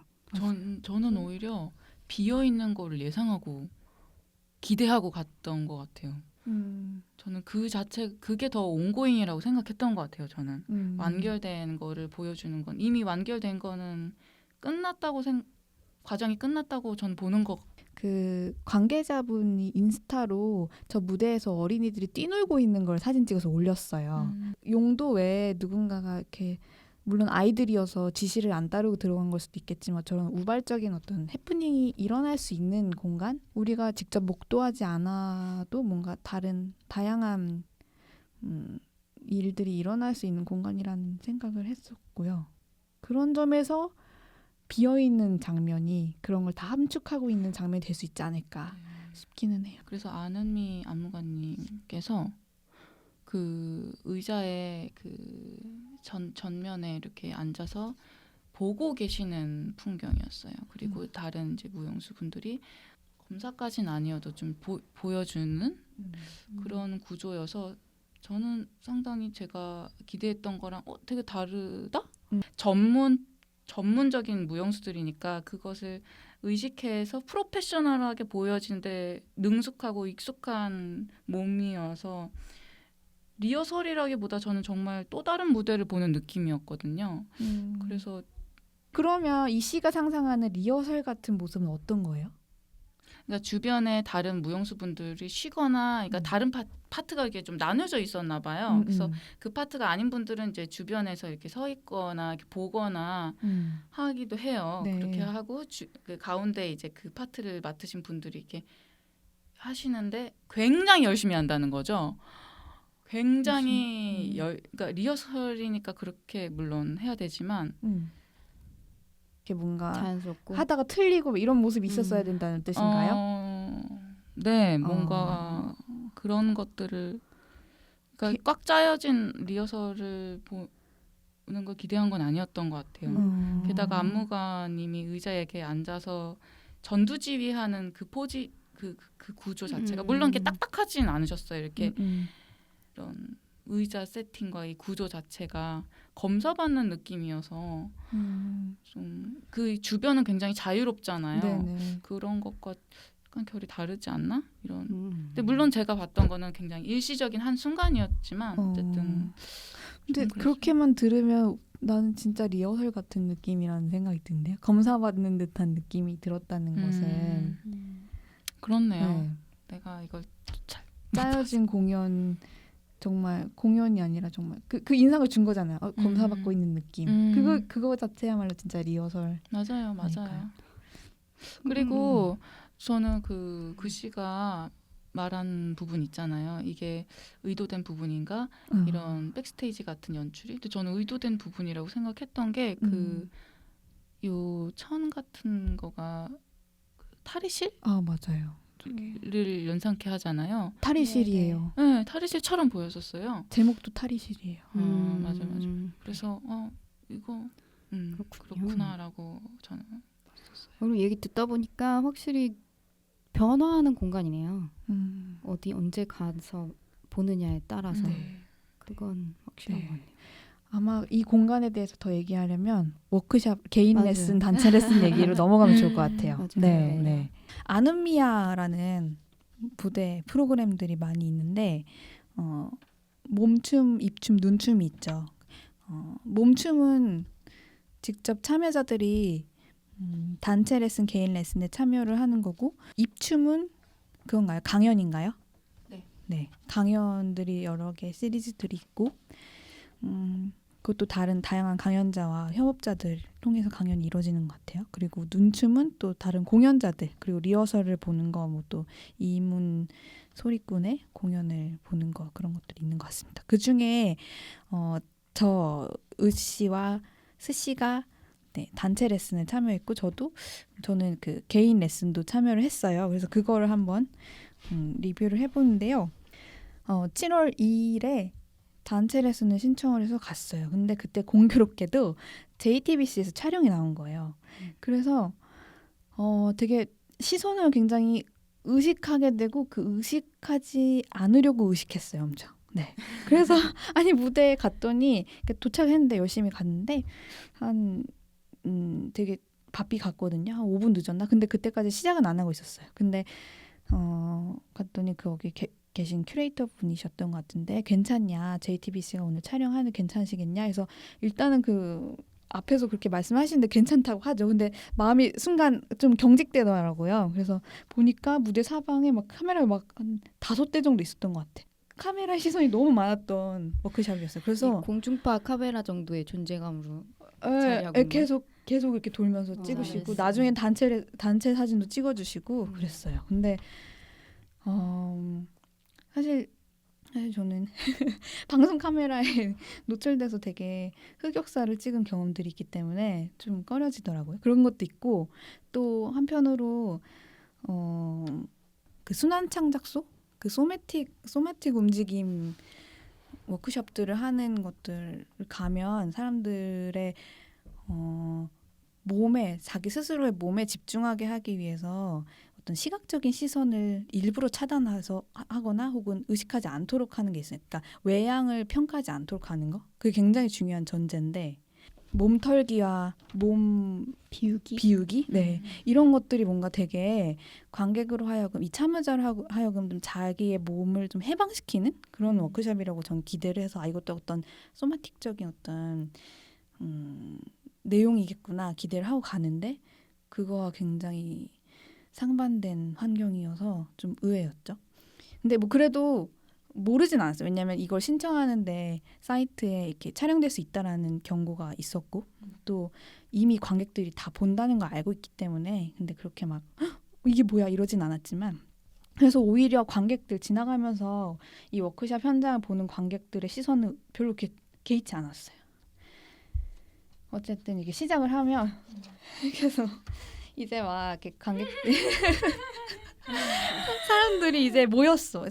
저는 오히려 비어 있는 거를 예상하고 기대하고 갔던 것 같아요. 저는 그게 더 온고잉이라고 생각했던 것 같아요. 저는 완결된 거를 보여주는 건 이미 완결된 거는 과정이 끝났다고 전 보는 거. 그 관계자분이 인스타로 저 무대에서 어린이들이 뛰놀고 있는 걸 사진 찍어서 올렸어요. 용도 외에 누군가가 이렇게 물론 아이들이어서 지시를 안 따르고 들어간 걸 수도 있겠지만 저런 우발적인 어떤 해프닝이 일어날 수 있는 공간? 우리가 직접 목도하지 않아도 뭔가 다양한 일들이 일어날 수 있는 공간이라는 생각을 했었고요. 그런 점에서 비어있는 장면이 그런 걸 다 함축하고 있는 장면이 될 수 있지 않을까 싶기는 해요. 그래서 안은미 안무가님께서 그 의자에 그 전면에 이렇게 앉아서 보고 계시는 풍경이었어요. 그리고 다른 이제 무용수 분들이 검사까지는 아니어도 좀 보여주는 그런 구조여서 저는 상당히 제가 기대했던 거랑 되게 다르다? 전문적인 무용수들이니까 그것을 의식해서 프로페셔널하게 보여지는데 능숙하고 익숙한 몸이어서 리허설이라기보다 저는 정말 또 다른 무대를 보는 느낌이었거든요. 그래서 그러면 이 씨가 상상하는 리허설 같은 모습은 어떤 거예요? 그러니까 주변에 다른 무용수분들이 쉬거나 그러니까 다른 파트가 이렇게 좀 나눠져 있었나 봐요. 그래서 그 파트가 아닌 분들은 이제 주변에서 이렇게 서 있거나 이렇게 보거나 하기도 해요. 네. 그렇게 하고 그 가운데 이제 그 파트를 맡으신 분들이 이렇게 하시는데 굉장히 열심히 한다는 거죠. 굉장히 그러니까 리허설이니까 그렇게 물론 해야 되지만 이렇게 뭔가 자연스럽고 하다가 틀리고 이런 모습이 있었어야 된다는 뜻인가요? 네, 뭔가 그런 것들을 그러니까 꽉 짜여진 리허설을 보는 걸 기대한 건 아니었던 것 같아요. 게다가 안무가님이 의자에 이렇게 앉아서 전두지휘하는 그 포지 그 구조 자체가 물론 이렇게 딱딱하진 않으셨어요. 이렇게 이런 의자 세팅과 이 구조 자체가 검사받는 느낌이어서 좀 그 주변은 굉장히 자유롭잖아요. 네네. 그런 것과 약간 결이 다르지 않나? 이런. 근데 물론 제가 봤던 거는 굉장히 일시적인 한 순간이었지만 어쨌든. 근데 그랬어요. 그렇게만 들으면 나는 진짜 리허설 같은 느낌이라는 생각이 드는데요. 검사받는 듯한 느낌이 들었다는 것은 그렇네요. 네. 내가 이걸 잘 짜여진 공연 정말 공연이 아니라 정말 그 인상을 준 거잖아요. 검사받고 있는 느낌. 그거 자체야말로 진짜 리허설. 맞아요. 그러니까요. 그리고 저는 그 씨가 말한 부분 있잖아요. 이게 의도된 부분인가? 이런 백스테이지 같은 연출이. 근데 저는 의도된 부분이라고 생각했던 게 요 천 같은 거가 탈의실? 맞아요. 를 연상케 하잖아요. 탈의실이에요. 네, 탈의실처럼 보였었어요. 제목도 탈의실이에요. 맞아. 그래서 이거 그렇구나라고 저는 봤었어요. 그리고 얘기 듣다 보니까 확실히 변화하는 공간이네요. 어디 언제 가서 보느냐에 따라서 그건 확실한 것 같네요. 아마 이 공간에 대해서 더 얘기하려면 워크샵, 개인 맞아요. 레슨, 단체 레슨 얘기로 넘어가면 좋을 것 같아요. 맞아요. 네, 네. 네. 아누미아라는 부대 프로그램들이 많이 있는데 몸춤, 입춤, 눈춤이 있죠. 몸춤은 직접 참여자들이 단체 레슨, 개인 레슨에 참여를 하는 거고 입춤은 그건가요? 강연인가요? 네. 네, 강연들이 여러 개 시리즈들이 있고 그것도 다양한 강연자와 협업자들 통해서 강연이 이루어지는 것 같아요. 그리고 눈춤은 또 다른 공연자들 그리고 리허설을 보는 거 뭐 또 이문 소리꾼의 공연을 보는 거 그런 것들이 있는 것 같습니다. 그 중에 저 으씨와 스씨가 단체 레슨에 참여했고 저는 그 개인 레슨도 참여를 했어요. 그래서 그거를 한번 리뷰를 해보는데요. 7월 2일에 단체 레슨을 신청을 해서 갔어요. 근데 그때 공교롭게도 JTBC에서 촬영이 나온 거예요. 그래서 되게 시선을 굉장히 의식하게 되고 그 의식하지 않으려고 의식했어요. 엄청. 네. 그래서 아니 무대에 갔더니 도착했는데 열심히 갔는데 한 되게 바삐 갔거든요. 한 5분 늦었나? 근데 그때까지 시작은 안 하고 있었어요. 근데 갔더니 거기 계신 큐레이터 분이셨던 것 같은데 괜찮냐? JTBC가 오늘 촬영하는 괜찮으시겠냐? 해서 일단은 그 앞에서 그렇게 말씀하시는데 괜찮다고 하죠. 근데 마음이 순간 좀 경직되더라고요. 그래서 보니까 무대 사방에 막 카메라가 막 한 5대 정도 있었던 것 같아. 카메라 시선이 너무 많았던 워크숍이었어요. 그래서 공중파 카메라 정도의 존재감으로 계속 이렇게 돌면서 찍으시고 나중엔 단체 사진도 찍어주시고 그랬어요. 근데 사실 저는 방송 카메라에 노출돼서 되게 흑역사를 찍은 경험들이 있기 때문에 좀 꺼려지더라고요. 그런 것도 있고 또 한편으로 그 순환 창작소, 그 소매틱 움직임 워크숍들을 하는 것들을 가면 사람들의 몸에 자기 스스로의 몸에 집중하게 하기 위해서 어떤 시각적인 시선을 일부러 차단해서 하거나 혹은 의식하지 않도록 하는 게 있어요. 그러니까 외양을 평가하지 않도록 하는 거. 그게 굉장히 중요한 전제인데 몸털기와 몸 비우기? 네. 이런 것들이 뭔가 되게 관객으로 하여금 이 참여자로 하여금 좀 자기의 몸을 좀 해방시키는 그런 워크숍이라고 저는 기대를 해서 이것도 어떤 소마틱적인 어떤 내용이겠구나 기대를 하고 가는데 그거와 굉장히 상반된 환경이어서 좀 의외였죠. 근데 뭐 그래도 모르진 않았어요. 왜냐하면 이걸 신청하는데 사이트에 이렇게 촬영될 수 있다라는 경고가 있었고 또 이미 관객들이 다 본다는 걸 알고 있기 때문에 근데 그렇게 막 이게 뭐야 이러진 않았지만 그래서 오히려 관객들 지나가면서 이 워크숍 현장을 보는 관객들의 시선은 별로 이렇게 개의치 않았어요. 어쨌든 이게 시작을 하면 그래서 이제 막 이렇게 관객들 사람들이 이제 모였어.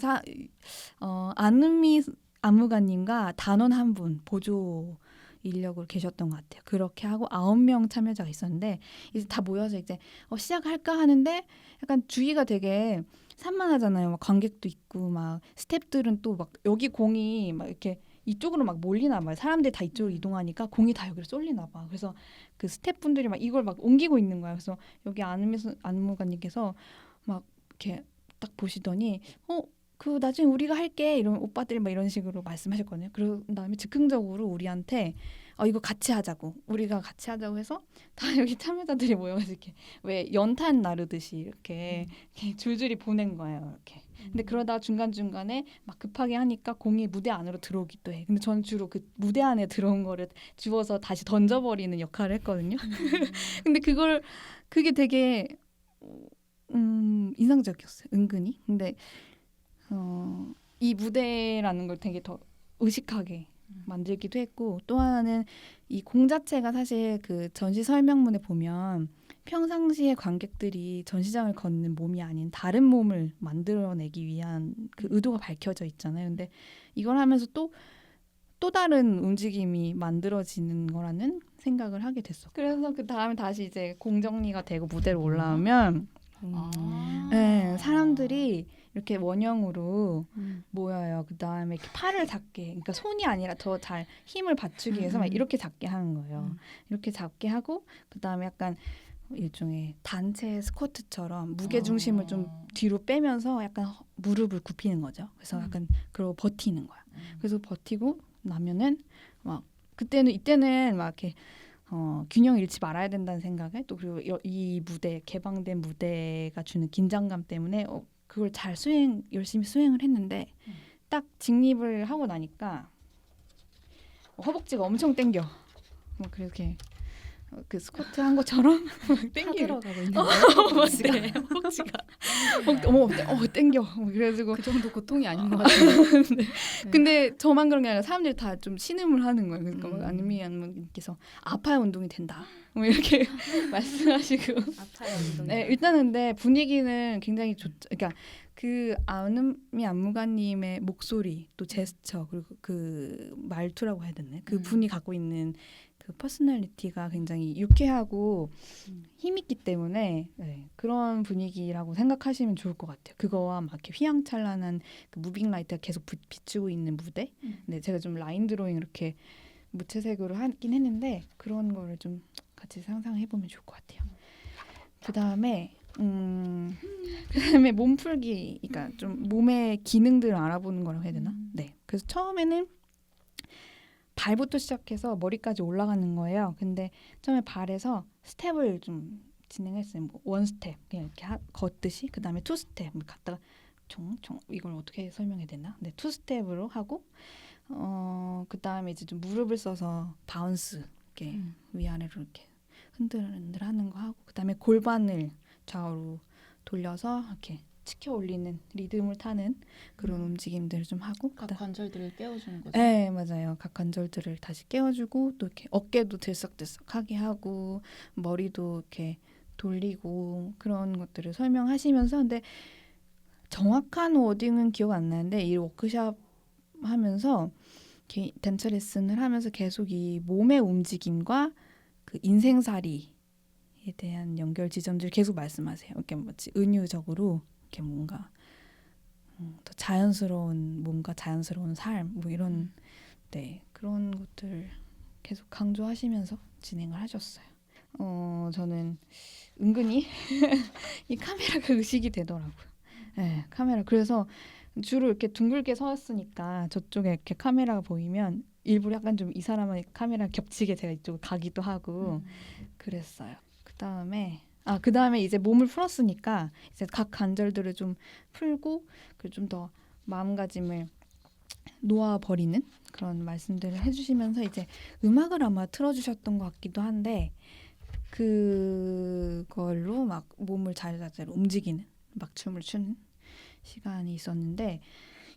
안은미 안무가님과 단원 한 분 보조 인력으로 계셨던 것 같아요. 그렇게 하고 9명 참여자가 있었는데 이제 다 모여서 이제 시작할까 하는데 약간 주위가 되게 산만하잖아요. 막 관객도 있고 막 스태프들은 또 막 여기 공이 막 이렇게 이쪽으로 막 몰리나 봐요. 사람들이 다 이쪽으로 이동하니까 공이 다 여기로 쏠리나 봐. 그래서 그 스태프분들이 막 이걸 막 옮기고 있는 거야. 그래서 여기 안무가님께서 막 이렇게 딱 보시더니 그 나중에 우리가 할게 이러면 오빠들 막 이런 식으로 말씀하셨거든요. 그런 다음에 즉흥적으로 우리한테 이거 같이 하자고 우리가 같이 하자고 해서 다 여기 참여자들이 모여서 이렇게 왜 연탄 나르듯이 이렇게 줄줄이 보낸 거예요. 이렇게. 근데 그러다 중간중간에 막 급하게 하니까 공이 무대 안으로 들어오기도 해. 근데 저는 주로 그 무대 안에 들어온 거를 주워서 다시 던져버리는 역할을 했거든요. 근데 그게 되게 인상적이었어요. 은근히. 근데 이 무대라는 걸 되게 더 의식하게 만들기도 했고 또 하나는 이 공 자체가 사실 그 전시 설명문에 보면 평상시에 관객들이 전시장을 걷는 몸이 아닌 다른 몸을 만들어내기 위한 그 의도가 밝혀져 있잖아요. 근데 이걸 하면서 또 다른 움직임이 만들어지는 거라는 생각을 하게 됐어. 그래서 그 다음에 다시 이제 공정리가 되고 무대로 올라오면 네, 사람들이 이렇게 원형으로 모여요. 그 다음에 이렇게 팔을 잡게, 그러니까 손이 아니라 더 잘 힘을 받추기 위해서 막 이렇게 잡게 하는 거예요. 이렇게 잡게 하고 그 다음에 약간 일종의 단체 스쿼트처럼 무게 중심을 좀 뒤로 빼면서 약간 무릎을 굽히는 거죠. 그래서 약간 그러고 버티는 거야. 그래서 버티고 나면은 막 이때는 막 이렇게 균형을 잃지 말아야 된다는 생각에 또 그리고 이 무대 개방된 무대가 주는 긴장감 때문에 그걸 잘 열심히 수행을 했는데 딱 직립을 하고 나니까 허벅지가 엄청 땡겨. 막 그렇게 그 스쿼트 한 것처럼 땡겨 들어가고 있는 네, 허벅지가 땡겨. 그래가지고 그 정도 고통이 아닌 것 같아요. 네. 근데 저만 그런 게 아니라 사람들이 다 좀 신음을 하는 거예요. 그러니까 막 안미 안무님께서 아파야 운동이 된다. 뭐 이렇게 말씀하시고. 아파요 운동. 네, 일단은 근데 분위기는 굉장히 좋죠. 그러니까 그 안은미 안무가님의 목소리 또 제스처 그리고 그 말투라고 해야 되나? 그 분이 갖고 있는 그 퍼스널리티가 굉장히 유쾌하고 힘있기 때문에 네, 그런 분위기라고 생각하시면 좋을 것 같아요. 그거와 막 이렇게 휘황찬란한 그 무빙 라이트가 계속 비추고 있는 무대. 근데 제가 좀 라인 드로잉 이렇게 무채색으로 하긴 했는데 그런 거를 좀 같이 상상해 보면 좋을 것 같아요. 그다음에 몸풀기, 그러니까 좀 몸의 기능들을 알아보는 거라고 해야 되나? 네. 그래서 처음에는 발부터 시작해서 머리까지 올라가는 거예요. 근데 처음에 발에서 스텝을 좀 진행했어요. 뭐 원 스텝 그냥 이렇게 걷듯이, 그다음에 투 스텝 갔다가 총 이걸 어떻게 설명해야 되나? 네, 투 스텝으로 하고 그다음에 이제 좀 무릎을 써서 바운스 이렇게 위아래로 이렇게 흔들흔들 하는 거 하고, 그다음에 골반을 좌우로 돌려서 이렇게 치켜 올리는 리듬을 타는 그런 움직임들을 좀 하고, 각 관절들을 깨워주는 거죠. 네, 맞아요. 각 관절들을 다시 깨워주고 또 이렇게 어깨도 들썩들썩하게 하고 머리도 이렇게 돌리고 그런 것들을 설명하시면서, 근데 정확한 워딩은 기억 안 나는데 이 워크숍 하면서 단체 레슨을 하면서 계속 이 몸의 움직임과 그 인생살이에 대한 연결 지점들 계속 말씀하세요. 이렇게 마치 은유적으로 이렇게 뭔가 더 자연스러운 몸과 자연스러운 삶 뭐 이런 네 그런 것들 계속 강조하시면서 진행을 하셨어요. 저는 은근히 이 카메라가 의식이 되더라고요. 네, 카메라. 그래서 주로 이렇게 둥글게 서있으니까 저쪽에 이렇게 카메라가 보이면 일부러 약간 좀 이 사람의 카메라 겹치게 제가 이쪽으로 가기도 하고 그랬어요. 그 다음에 이제 몸을 풀었으니까 이제 각 관절들을 좀 풀고 그리고 좀 더 마음가짐을 놓아버리는 그런 말씀들을 해주시면서 이제 음악을 아마 틀어주셨던 것 같기도 한데 그걸로 막 몸을 자유자재로 움직이는 막 춤을 추는 시간이 있었는데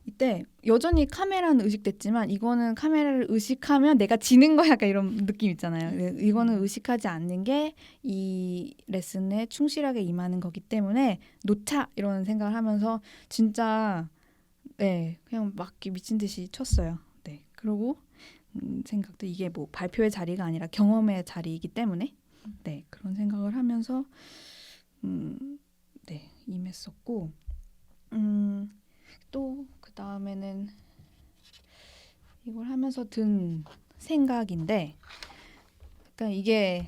이때 여전히 카메라는 의식됐지만 이거는 카메라를 의식하면 내가 지는 거야 약간 이런 느낌 있잖아요. 이거는 의식하지 않는 게 이 레슨에 충실하게 임하는 거기 때문에 놓자 이런 생각을 하면서 진짜 네 그냥 막 미친 듯이 쳤어요. 네 그리고 생각도 이게 뭐 발표의 자리가 아니라 경험의 자리이기 때문에 네 그런 생각을 하면서 네 임했었고 또 그 다음에는 이걸 하면서 든 생각인데 그러니까 이게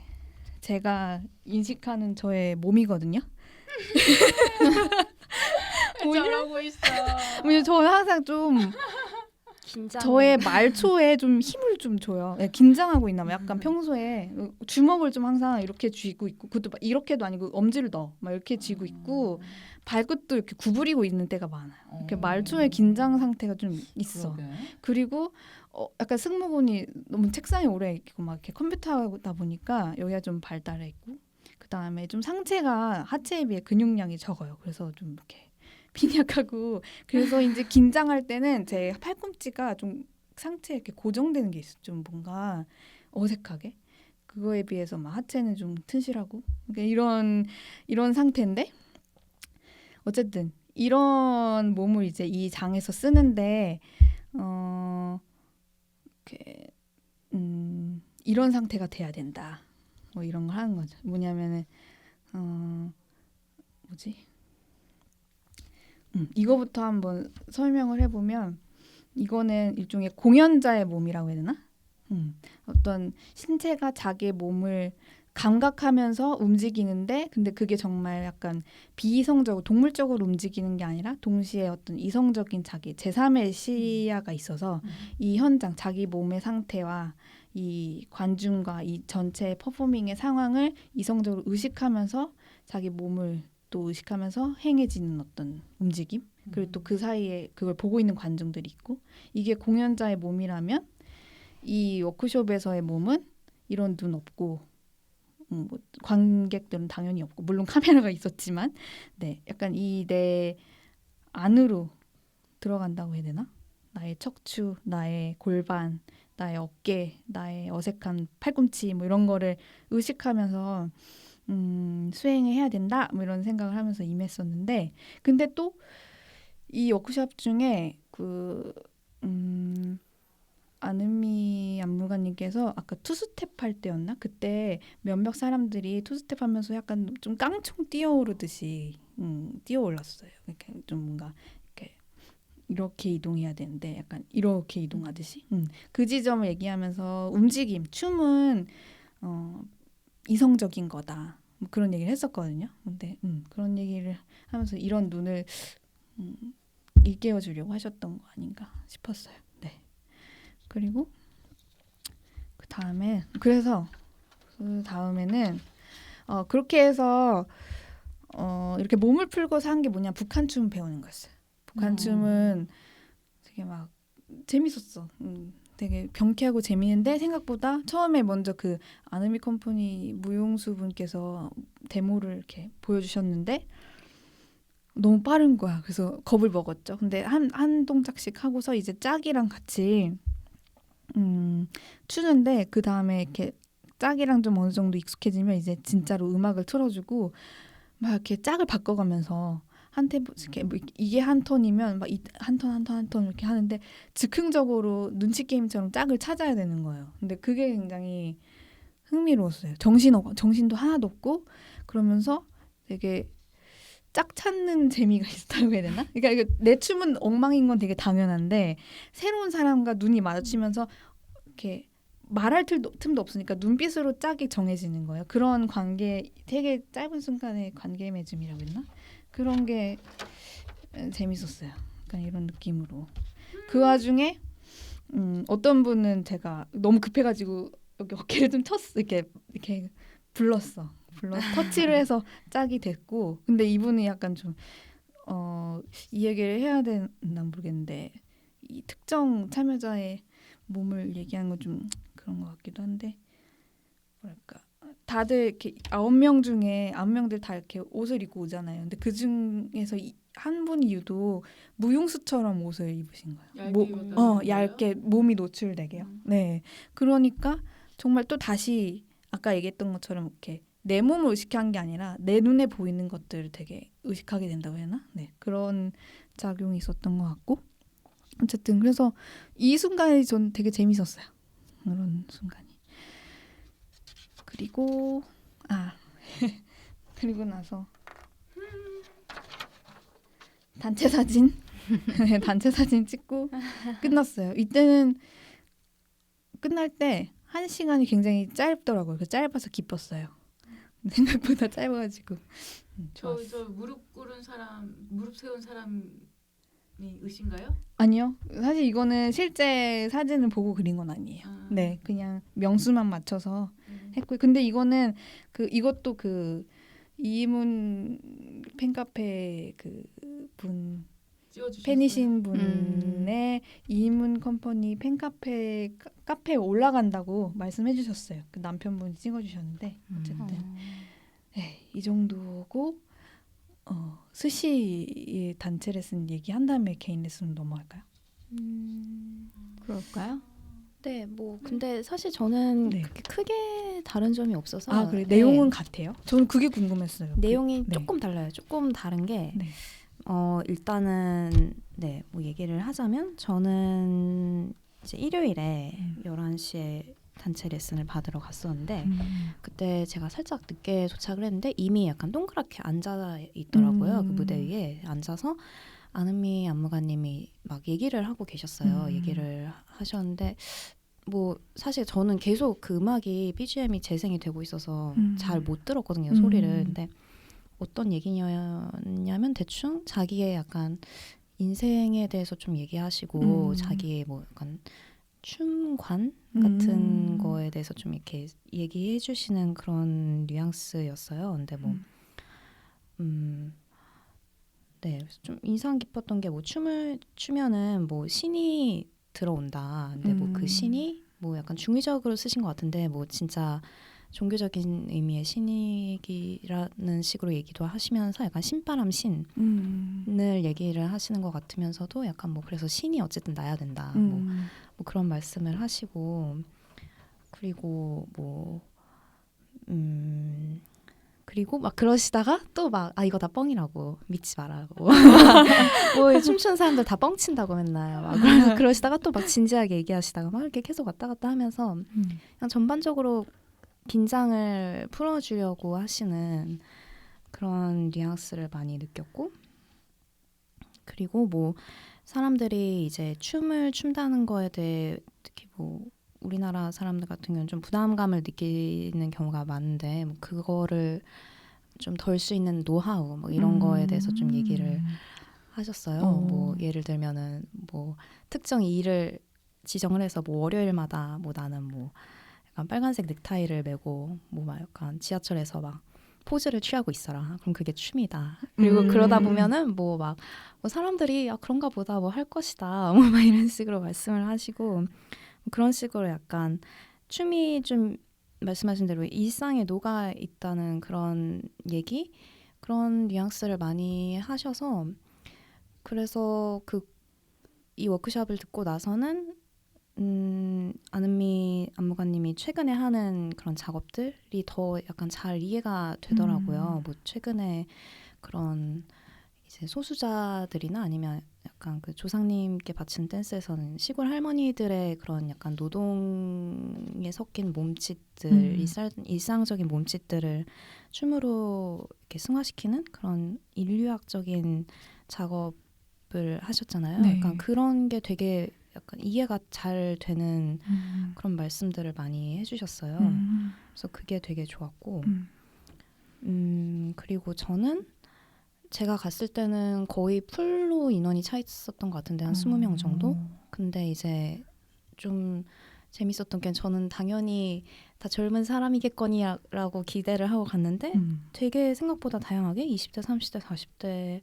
제가 인식하는 저의 몸이거든요. 잘하고 있어. 저는 항상 좀 긴장. 저의 말초에 좀 힘을 좀 줘요. 네, 긴장하고 있나 봐. 약간 평소에 주먹을 좀 항상 이렇게 쥐고 있고 그것도 막 이렇게도 아니고 엄지를 넣어 막 이렇게 쥐고 있고 발끝도 이렇게 구부리고 있는 때가 많아요. 이렇게 말초의 긴장 상태가 좀 있어. 그러게. 그리고 약간 승모근이 너무 책상에 오래 있고 막 이렇게 컴퓨터 하다 보니까 여기가 좀 발달해 있고 그 다음에 좀 상체가 하체에 비해 근육량이 적어요. 그래서 좀 이렇게 빈약하고 그래서 이제 긴장할 때는 제 팔꿈치가 좀 상체에 이렇게 고정되는 게 있어. 좀 뭔가 어색하게 그거에 비해서 막 하체는 좀 튼실하고 그러니까 이런 상태인데 어쨌든 이런 몸을 이제 이 장에서 쓰는데 이렇게 이런 상태가 돼야 된다. 뭐 이런 걸 하는 거죠. 뭐냐면은 이거부터 한번 설명을 해보면 이거는 일종의 공연자의 몸이라고 해야 되나? 어떤 신체가 자기의 몸을 감각하면서 움직이는데 근데 그게 정말 약간 비이성적으로 동물적으로 움직이는 게 아니라 동시에 어떤 이성적인 자기 제3의 시야가 있어서 이 현장 자기 몸의 상태와 이 관중과 이 전체 퍼포밍의 상황을 이성적으로 의식하면서 자기 몸을 또 의식하면서 행해지는 어떤 움직임 그리고 또 그 사이에 그걸 보고 있는 관중들이 있고 이게 공연자의 몸이라면 이 워크숍에서의 몸은 이런 눈 없고 뭐 관객들은 당연히 없고 물론 카메라가 있었지만 네 약간 이 내 안으로 들어간다고 해야 되나? 나의 척추, 나의 골반, 나의 어깨, 나의 어색한 팔꿈치 뭐 이런 거를 의식하면서 수행을 해야 된다 뭐 이런 생각을 하면서 임했었는데 근데 또 이 워크숍 중에 안은미 안무가님께서 아까 투스텝 할 때였나? 그때 몇몇 사람들이 투스텝 하면서 약간 좀 깡총 뛰어오르듯이 뛰어올랐어요. 이렇게 좀 뭔가 이렇게 이동해야 되는데 약간 이렇게 이동하듯이 그 지점을 얘기하면서 움직임, 춤은 이성적인 거다. 뭐 그런 얘기를 했었거든요. 근데 그런 얘기를 하면서 이런 눈을 일깨워 주려고 하셨던 거 아닌가 싶었어요. 네. 그리고 그 다음에는 그렇게 해서 이렇게 몸을 풀고서 한 게 뭐냐 북한 춤 배우는 거였어요. 북한 춤은 되게 막 재밌었어. 되게 경쾌하고 재미있는데 생각보다 처음에 먼저 그 아누미 컴퍼니 무용수 분께서 데모를 이렇게 보여주셨는데 너무 빠른 거야. 그래서 겁을 먹었죠. 근데 한 동작씩 하고서 이제 짝이랑 같이 추는데 그 다음에 이렇게 짝이랑 좀 어느 정도 익숙해지면 이제 진짜로 음악을 틀어주고 막 이렇게 짝을 바꿔가면서 한 템포 이렇게 뭐 이게 한 톤이면 막 한 톤 이렇게 하는데 즉흥적으로 눈치 게임처럼 짝을 찾아야 되는 거예요. 근데 그게 굉장히 흥미로웠어요. 정신도 하나도 없고 그러면서 되게 짝 찾는 재미가 있다고 해야 되나? 그러니까 이게 내 춤은 엉망인 건 되게 당연한데 새로운 사람과 눈이 마주치면서 이렇게 말할 틈도 없으니까 눈빛으로 짝이 정해지는 거예요. 그런 관계 되게 짧은 순간의 관계 맺음이라고 했나? 그런 게 재밌었어요. 약간 이런 느낌으로. 그 와중에 어떤 분은 제가 너무 급해가지고 여기 어깨를 좀 쳤어. 이렇게 불렀어. 터치를 해서 짝이 됐고, 근데 이분은 약간 좀 이 얘기를 해야 되나 모르겠는데 이 특정 참여자의 몸을 얘기하는 건 좀 그런 것 같기도 한데 뭐랄까 다들 이렇게 9명 중에 9명들 다 이렇게 옷을 입고 오잖아요. 근데 그 중에서 한 분이 유독 무용수처럼 옷을 입으신 거예요. 얇게 몸이 노출되게요. 네, 그러니까 정말 또 다시 아까 얘기했던 것처럼 이렇게 내 몸을 의식한 게 아니라 내 눈에 보이는 것들을 되게 의식하게 된다고 해야 하나? 네, 그런 작용이 있었던 것 같고 어쨌든 그래서 이 순간이 전 되게 재밌었어요. 그런 순간이. 그리고 그리고 나서 단체 사진 단체 사진 찍고 끝났어요. 이때는 끝날 때 1시간이 굉장히 짧더라고요. 그래서 짧아서 기뻤어요. 생각보다 짧아가지고 좋았어요. 저 무릎 세운 사람이 의신가요? 아니요. 사실 이거는 실제 사진을 보고 그린 건 아니에요. 네, 그냥 명수만 맞춰서 했고요. 근데 이거는 이것도 이문 팬카페 분 팬이신 분의 이문 컴퍼니 팬카페 카페에 올라간다고 말씀해 주셨어요. 그 남편분이 찍어주셨는데 어쨌든 네, 이 정도고 스시 단체 레슨 얘기한 다음에 개인 레슨 넘어갈까요? 그럴까요? 네, 뭐 근데 사실 저는 네. 그렇게 크게 다른 점이 없어서 그래 네. 내용은 같아요? 저는 그게 궁금했어요. 내용이 네. 조금 달라요. 조금 다른 게 네. 일단은 네, 뭐 얘기를 하자면 저는 이제 일요일에 11시에 단체 레슨을 받으러 갔었는데 그때 제가 살짝 늦게 도착을 했는데 이미 약간 동그랗게 앉아 있더라고요. 그 무대 위에 앉아서 안은미 안무가님이 막 얘기를 하고 계셨어요. 얘기를 하셨는데 뭐 사실 저는 계속 그 음악이 BGM이 재생이 되고 있어서 잘 못 들었거든요. 소리를. 근데 어떤 얘기냐면 대충 자기의 약간 인생에 대해서 좀 얘기하시고 자기의 뭐 약간 춤관 같은 거에 대해서 좀 이렇게 얘기해 주시는 그런 뉘앙스였어요. 근데 뭐 네, 좀 인상 깊었던 게 뭐 춤을 추면은 뭐 신이 들어온다. 근데 뭐 그 신이 뭐 약간 중의적으로 쓰신 것 같은데 뭐 진짜 종교적인 의미의 신이라는 식으로 얘기도 하시면서 약간 신바람 신을 얘기를 하시는 것 같으면서도 약간 뭐 그래서 신이 어쨌든 나야 된다. 뭐 그런 말씀을 하시고 그리고 뭐 그리고 막 그러시다가 또 막 이거 다 뻥이라고 믿지 말라고 뭐 춤추는 사람들 다 뻥친다고 맨날 막 그러시다가 또 막 진지하게 얘기하시다가 막 이렇게 계속 왔다 갔다 하면서 그냥 전반적으로 긴장을 풀어주려고 하시는 그런 뉘앙스를 많이 느꼈고 그리고 뭐 사람들이 이제 춤을 춘다는 거에 대해 특히 뭐 우리나라 사람들 같은 경우는 좀 부담감을 느끼는 경우가 많은데 뭐 그거를 좀 덜 수 있는 노하우 뭐 이런 거에 대해서 좀 얘기를 하셨어요. 뭐 예를 들면은 뭐 특정 일을 지정을 해서 뭐 월요일마다 뭐 나는 뭐 약간 빨간색 넥타이를 메고 뭐 막 약간 지하철에서 막 포즈를 취하고 있어라. 그럼 그게 춤이다. 그리고 그러다 보면은 뭐 막 뭐 사람들이 그런가 보다 뭐 할 것이다. 뭐 막 이런 식으로 말씀을 하시고 그런 식으로 약간 춤이 좀 말씀하신 대로 일상에 녹아 있다는 그런 얘기 그런 뉘앙스를 많이 하셔서 그래서 이 워크숍을 듣고 나서는 안은미 안무가님이 최근에 하는 그런 작업들이 더 약간 잘 이해가 되더라고요. 뭐 최근에 그런 이제 소수자들이나 아니면 약간 그 조상님께 바친 댄스에서는 시골 할머니들의 그런 약간 노동에 섞인 몸짓들, 일상적인 몸짓들을 춤으로 이렇게 승화시키는 그런 인류학적인 작업을 하셨잖아요. 네. 약간 그런 게 되게 약간 이해가 잘 되는 그런 말씀들을 많이 해주셨어요. 그래서 그게 되게 좋았고, 그리고 저는 제가 갔을 때는 거의 풀로 인원이 차 있었던 것 같은데 한 20명 정도? 근데 이제 좀 재밌었던 게 저는 당연히 다 젊은 사람이겠거니라고 기대를 하고 갔는데 되게 생각보다 다양하게 20대, 30대, 40대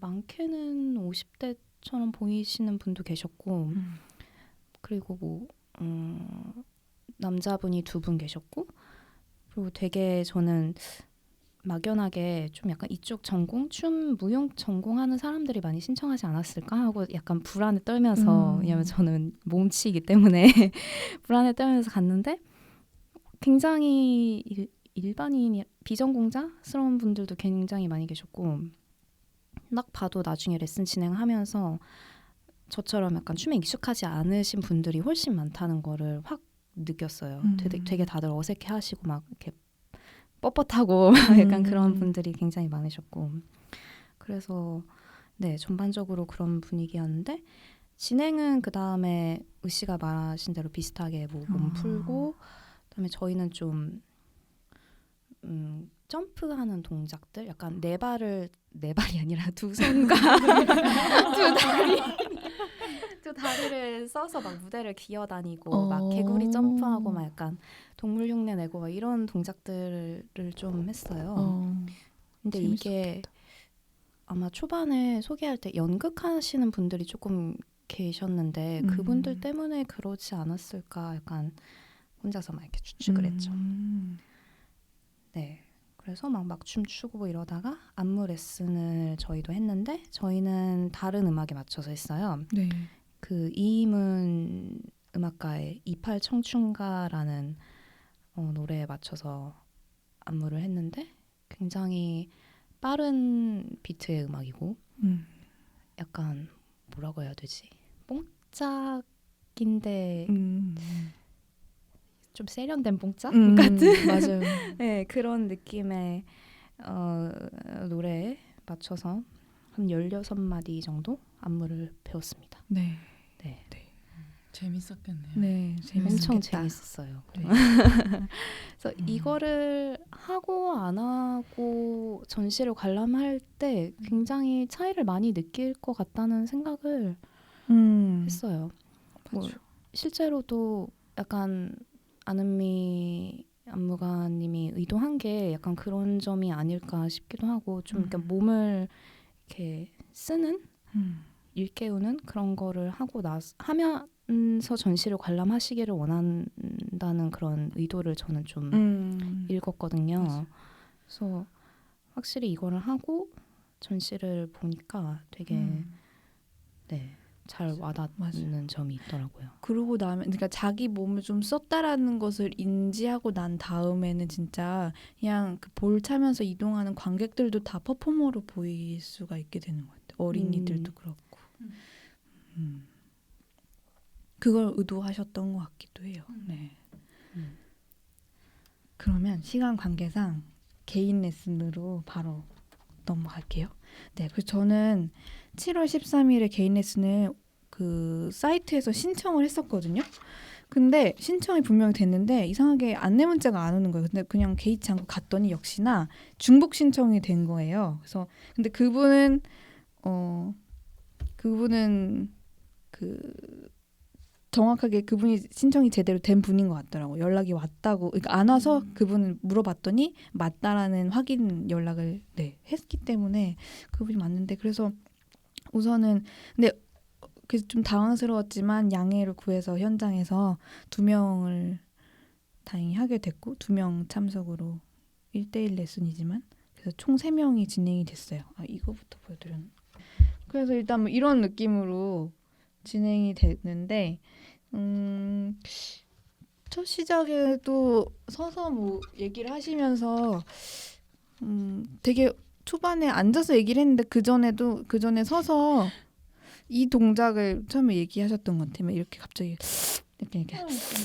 많게는 50대처럼 보이시는 분도 계셨고 그리고 뭐 남자분이 2분 계셨고 그리고 되게 저는 막연하게 좀 약간 이쪽 전공, 춤, 무용 전공하는 사람들이 많이 신청하지 않았을까 하고 약간 불안에 떨면서 왜냐면 저는 몸치이기 때문에 불안에 떨면서 갔는데 굉장히 일반인, 비전공자스러운 분들도 굉장히 많이 계셨고 딱 봐도 나중에 레슨 진행하면서 저처럼 약간 춤에 익숙하지 않으신 분들이 훨씬 많다는 거를 확 느꼈어요. 되게 다들 어색해하시고 막 이렇게 뻣뻣하고 약간 그런 분들이 굉장히 많으셨고 그래서 네 전반적으로 그런 분위기였는데 진행은 그 다음에 으씨가 말하신 대로 비슷하게 뭐 몸 풀고 그다음에 저희는 좀 점프하는 동작들 약간 네 발이 아니라 두 손과 두 다리를 써서 막 무대를 기어다니고 막 개구리 점프하고 막 약간 동물 흉내 내고 막 이런 동작들을 좀 했어요. 근데 이게 아마 초반에 소개할 때 연극하시는 분들이 조금 계셨는데 그분들 때문에 그러지 않았을까 약간 혼자서 막 이렇게 추측을 했죠. 네. 그래서 막 춤추고 뭐 이러다가 안무 레슨을 저희도 했는데 저희는 다른 음악에 맞춰서 했어요. 네. 그 이희문 음악가의 28 청춘가라는 노래에 맞춰서 안무를 했는데 굉장히 빠른 비트의 음악이고 약간 뭐라고 해야 되지? 뽕짝인데 좀 세련된 뽕짝 같은 맞아요. 네, 그런 느낌의 노래에 맞춰서 한 16마디 정도 안무를 배웠습니다. 네. 네. 재밌었겠네요. 네, 재밌었겠다. 엄청 재밌었어요. 네. 그래서 이거를 하고 안 하고 전시를 관람할 때 굉장히 차이를 많이 느낄 것 같다는 생각을 했어요. 뭐 실제로도 약간 안은미 안무가님이 의도한 게 약간 그런 점이 아닐까 싶기도 하고 좀 이렇게 몸을 이렇게 쓰는 일깨우는 그런 거를 하고 하면서 전시를 관람하시기를 원한다는 그런 의도를 저는 좀 읽었거든요. 맞아요. 그래서 확실히 이거를 하고 전시를 보니까 되게 네, 잘 와닿는 맞아요. 점이 있더라고요. 그러고 나면 그러니까 자기 몸을 좀 썼다라는 것을 인지하고 난 다음에는 진짜 그냥 그 볼 차면서 이동하는 관객들도 다 퍼포머로 보일 수가 있게 되는 것 같아요. 어린이들도 그렇고. 그걸 의도하셨던 것 같기도 해요. 네. 그러면 시간 관계상 개인 레슨으로 바로 넘어갈게요. 네, 그래서 저는 7월 13일에 개인 레슨을 그 사이트에서 신청을 했었거든요. 근데 신청이 분명히 됐는데 이상하게 안내 문자가 안 오는 거예요. 근데 그냥 개의치 않고 갔더니 역시나 중복 신청이 된 거예요. 그래서 근데 그분은 그 정확하게 그분이 신청이 제대로 된 분인 것 같더라고요. 연락이 왔다고. 그러니까 안 와서 그분은 물어봤더니 맞다라는 확인 연락을 했기 때문에 그분이 맞는데 그래서 우선은 근데 그래서 좀 당황스러웠지만 양해를 구해서 현장에서 2명을 다행히 하게 됐고 2명 참석으로 1대1 레슨이지만 그래서 총 3명이 진행이 됐어요. 이거부터 보여드렸나? 그래서 일단 뭐 이런 느낌으로 진행이 됐는데 첫 시작에도 서서 뭐 얘기를 하시면서 되게 초반에 앉아서 얘기를 했는데 그 전에 서서 이 동작을 처음에 얘기하셨던 것 같아요. 이렇게 갑자기 이렇게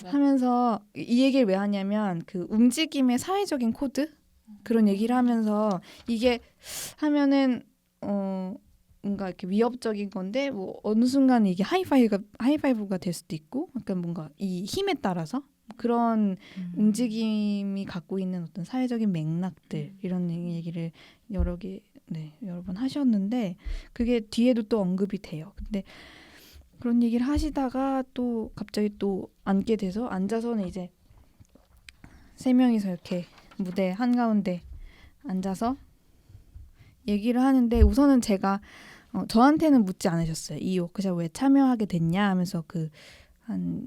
하면서 이 얘기를 왜 하냐면 그 움직임의 사회적인 코드 그런 얘기를 하면서 이게 하면은 뭔가 이렇게 위협적인 건데 뭐 어느 순간 이게 하이파이브가 될 수도 있고 약간 뭔가 이 힘에 따라서 그런 움직임이 갖고 있는 어떤 사회적인 맥락들 이런 얘기를 여러 번 하셨는데 그게 뒤에도 또 언급이 돼요. 근데 그런 얘기를 하시다가 또 갑자기 또 앉게 돼서 앉아서는 이제 세 명이서 이렇게 무대 한가운데 앉아서 얘기를 하는데 우선은 제가 저한테는 묻지 않으셨어요. 이 워크숍 왜 참여하게 됐냐 하면서 그 한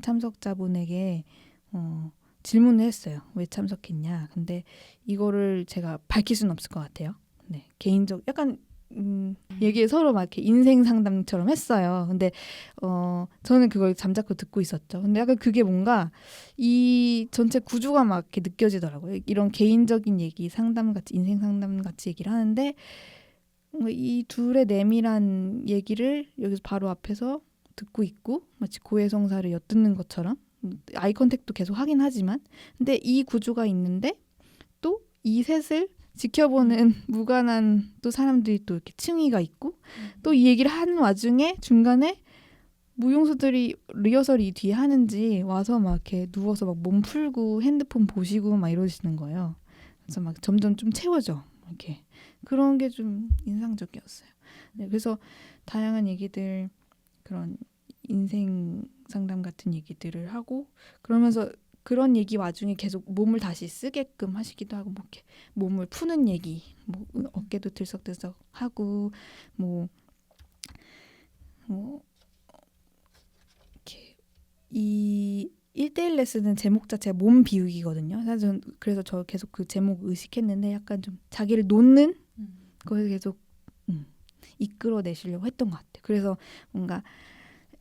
참석자분에게 질문을 했어요. 왜 참석했냐. 근데 이거를 제가 밝힐 수는 없을 것 같아요. 네, 개인적 약간 얘기 서로 막 이렇게 인생 상담처럼 했어요. 근데 저는 그걸 잠자코 듣고 있었죠. 근데 약간 그게 뭔가 이 전체 구조가 막 이렇게 느껴지더라고요. 이런 개인적인 얘기, 상담 같이 인생 상담 같이 얘기를 하는데 이 둘의 내밀한 얘기를 여기서 바로 앞에서 듣고 있고 마치 고해성사를 엿듣는 것처럼 아이 컨택도 계속 하긴 하지만 근데 이 구조가 있는데 또 이 셋을 지켜보는 무관한 또 사람들이 또 이렇게 층위가 있고 또 이 얘기를 하는 와중에 중간에 무용수들이 리허설이 이 뒤에 하는지 와서 막 이렇게 누워서 막 몸 풀고 핸드폰 보시고 막 이러시는 거예요. 그래서 막 점점 좀 채워져 이렇게 그런 게 좀 인상적이었어요. 네, 그래서 다양한 얘기들 그런 인생 상담 같은 얘기들을 하고 그러면서 그런 얘기 와중에 계속 몸을 다시 쓰게끔 하시기도 하고 뭐 이렇게 몸을 푸는 얘기 뭐 어깨도 들썩들썩 하고 뭐 이렇게 이 1대1 레슨은 제목 자체가 몸 비우기거든요. 사실 전 그래서 저 계속 그 제목 의식했는데 약간 좀 자기를 놓는 거에서 계속 이끌어내시려고 했던 것 같아요. 그래서 뭔가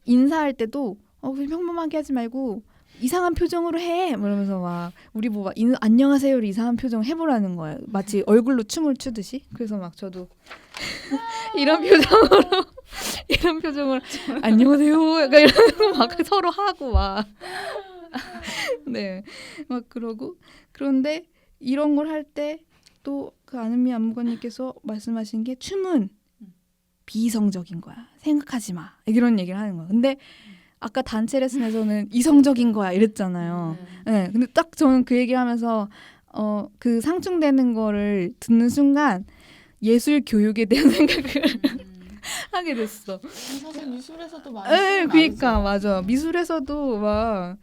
인사할 때도 평범하게 하지 말고 이상한 표정으로 해. 이러면서 막 우리 뭐 막 안녕하세요를 이상한 표정 해보라는 거예요. 마치 얼굴로 춤을 추듯이. 그래서 막 저도 이런 표정으로 안녕하세요. 약간 이러면서 막 서로 하고 막 네, 막 그러고 그런데 이런 걸 할 때 또 그 아는미 안무관님께서 말씀하신 게 춤은 비이성적인 거야. 생각하지 마. 이런 얘기를 하는 거야. 근데 아까 단체 레슨에서는 이성적인 거야 이랬잖아요. 네, 근데 딱 저는 그 얘기를 하면서 그 상충되는 거를 듣는 순간 예술 교육에 대한 생각을 하게 됐어. 사실 미술에서도 많이 네, 쓰는 그러니까 말이죠. 맞아. 미술에서도 막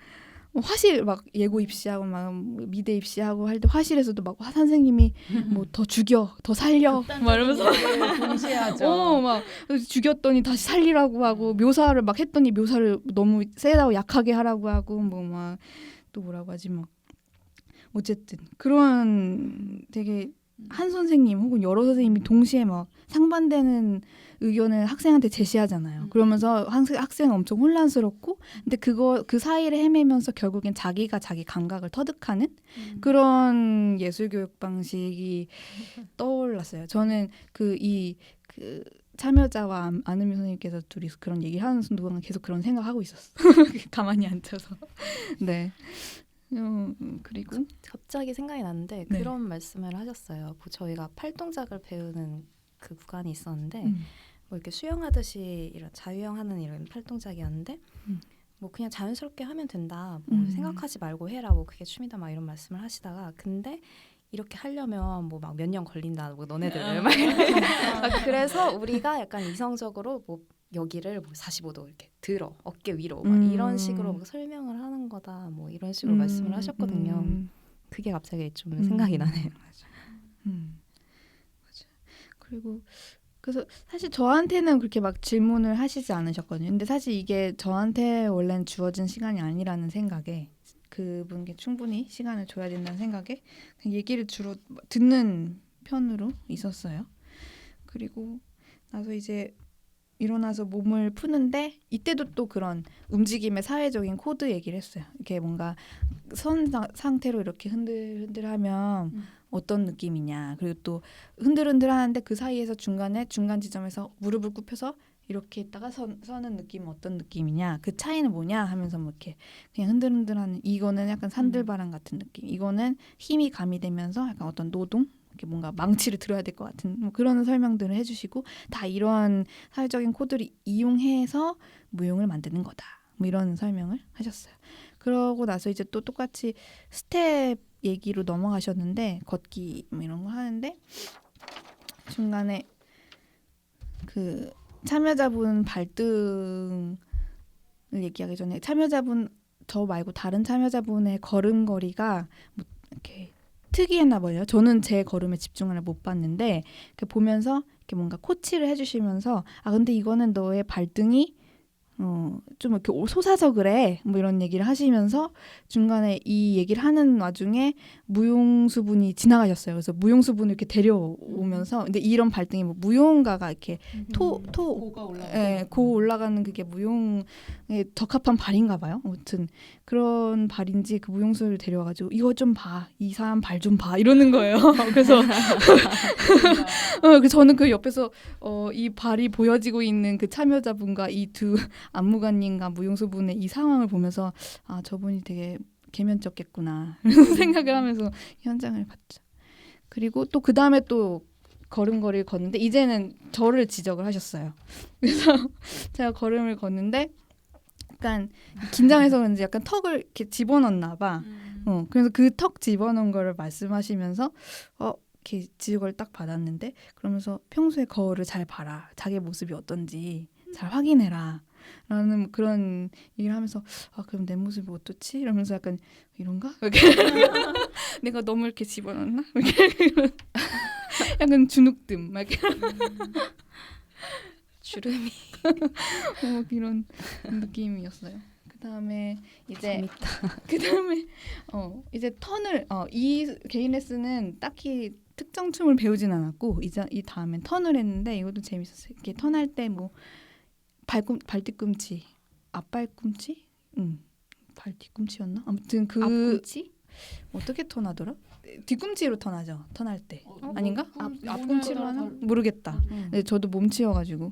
화실 막 예고 입시하고 막 미대 입시하고 할 때 화실에서도 막 선생님이 뭐 더 죽여, 더 살려 막 이러면서 동시하죠. 막 죽였더니 다시 살리라고 하고 묘사를 막 했더니 묘사를 너무 세다고 약하게 하라고 하고 뭐 막 또 뭐라고 하지 막 어쨌든 그런 되게 한 선생님 혹은 여러 선생님이 동시에 막 상반되는 의견을 학생한테 제시하잖아요. 그러면서 학생은 엄청 혼란스럽고 근데 그 사이를 헤매면서 결국엔 자기가 자기 감각을 터득하는 그런 예술 교육 방식이 떠올랐어요. 저는 그 참여자와 아는미 선생님께서 둘이 그런 얘기를 하는 동안 계속 그런 생각하고 있었어. 가만히 앉아서. 네. 그리고 갑자기 생각이 났는데 네. 그런 말씀을 하셨어요. 뭐 저희가 팔동작을 배우는 그 구간이 있었는데 뭐 이렇게 수영하듯이 이런 자유형하는 이런 팔동작이었는데 뭐 그냥 자연스럽게 하면 된다. 뭐 생각하지 말고 해라. 뭐 그게 춤이다. 막 이런 말씀을 하시다가 근데 이렇게 하려면 뭐 막 몇 년 걸린다. 뭐 너네들을 막 그래서 우리가 약간 이성적으로 뭐 여기를 뭐 45도 이렇게 들어 어깨 위로 막 이런 식으로 막 설명을 하는 거다. 뭐 이런 식으로 말씀을 하셨거든요. 그게 갑자기 좀 생각이 나네요. 맞아. 그리고 그래서 사실 저한테는 그렇게 막 질문을 하시지 않으셨거든요. 근데 사실 이게 저한테 원래는 주어진 시간이 아니라는 생각에 그분께 충분히 시간을 줘야 된다는 생각에 얘기를 주로 듣는 편으로 있었어요. 그리고 나서 이제 일어나서 몸을 푸는데 이때도 또 그런 움직임의 사회적인 코드 얘기를 했어요. 이렇게 뭔가 선 상태로 이렇게 흔들흔들하면 어떤 느낌이냐. 그리고 또 흔들흔들 하는데 그 사이에서 중간 지점에서 무릎을 굽혀서 이렇게 있다가 서는 느낌은 어떤 느낌이냐. 그 차이는 뭐냐 하면서 뭐 이렇게 그냥 흔들흔들하는 이거는 약간 산들바람 같은 느낌. 이거는 힘이 가미되면서 약간 어떤 노동 이렇게 뭔가 망치를 들어야 될 것 같은 뭐 그런 설명들을 해주시고 다 이런 사회적인 코드를 이용해서 무용을 만드는 거다. 뭐 이런 설명을 하셨어요. 그러고 나서 이제 또 똑같이 스텝 얘기로 넘어가셨는데 걷기 뭐 이런 거 하는데 중간에 그 참여자분 발등을 얘기하기 전에 참여자분 저 말고 다른 참여자분의 걸음걸이가 뭐 이렇게 특이했나 봐요. 저는 제 걸음에 집중을 못 봤는데 그 보면서 이렇게 뭔가 코치를 해주시면서 아 근데 이거는 너의 발등이 좀 이렇게 솟아서 그래 뭐 이런 얘기를 하시면서 중간에 이 얘기를 하는 와중에 무용수분이 지나가셨어요. 그래서 무용수분을 이렇게 데려오면서 근데 이런 발등이 뭐 무용가가 이렇게 고 올라가는 그게 무용에 적합한 발인가 봐요. 아무튼 그런 발인지 그 무용수를 데려와가지고 이거 좀 봐. 이 사람 발 좀 봐. 이러는 거예요. 그래서 저는 그 옆에서 이 발이 보여지고 있는 그 참여자분과 이 두 안무가님과 무용수분의 이 상황을 보면서 아 저분이 되게 개면적겠구나 생각을 하면서 현장을 봤죠. 그리고 또 그 다음에 또 걸음걸이를 걷는데 이제는 저를 지적을 하셨어요. 그래서 제가 걸음을 걷는데 약간 긴장해서 그런지 약간 턱을 이렇게 집어넣나 봐. 그래서 그 턱 집어넣은 거를 말씀하시면서 이렇게 지적을 딱 받았는데 그러면서 평소에 거울을 잘 봐라. 자기 모습이 어떤지 잘 확인해라. 라는 그런 얘기를 하면서 아 그럼 내 모습이 어떻지? 이러면서 약간 이런가? 내가 너무 이렇게 집어넣나? 약간 주눅듦 막 주름이 이런 느낌이었어요. 그다음에 이제 재밌다. 그다음에 이제 턴을 이 개인 레슨은 딱히 특정 춤을 배우진 않았고 이제 이 다음엔 턴을 했는데 이것도 재밌었어요. 이렇게 턴할 때 뭐 발뒤꿈치, 앞발꿈치, 발뒤꿈치였나? 아무튼 그 앞꿈치? 어떻게 턴하더라? 뒤꿈치로 턴하죠. 턴할 때 아닌가? 앞꿈치로 하나? 모르겠다. 모르겠다. 네, 저도 몸치여가지고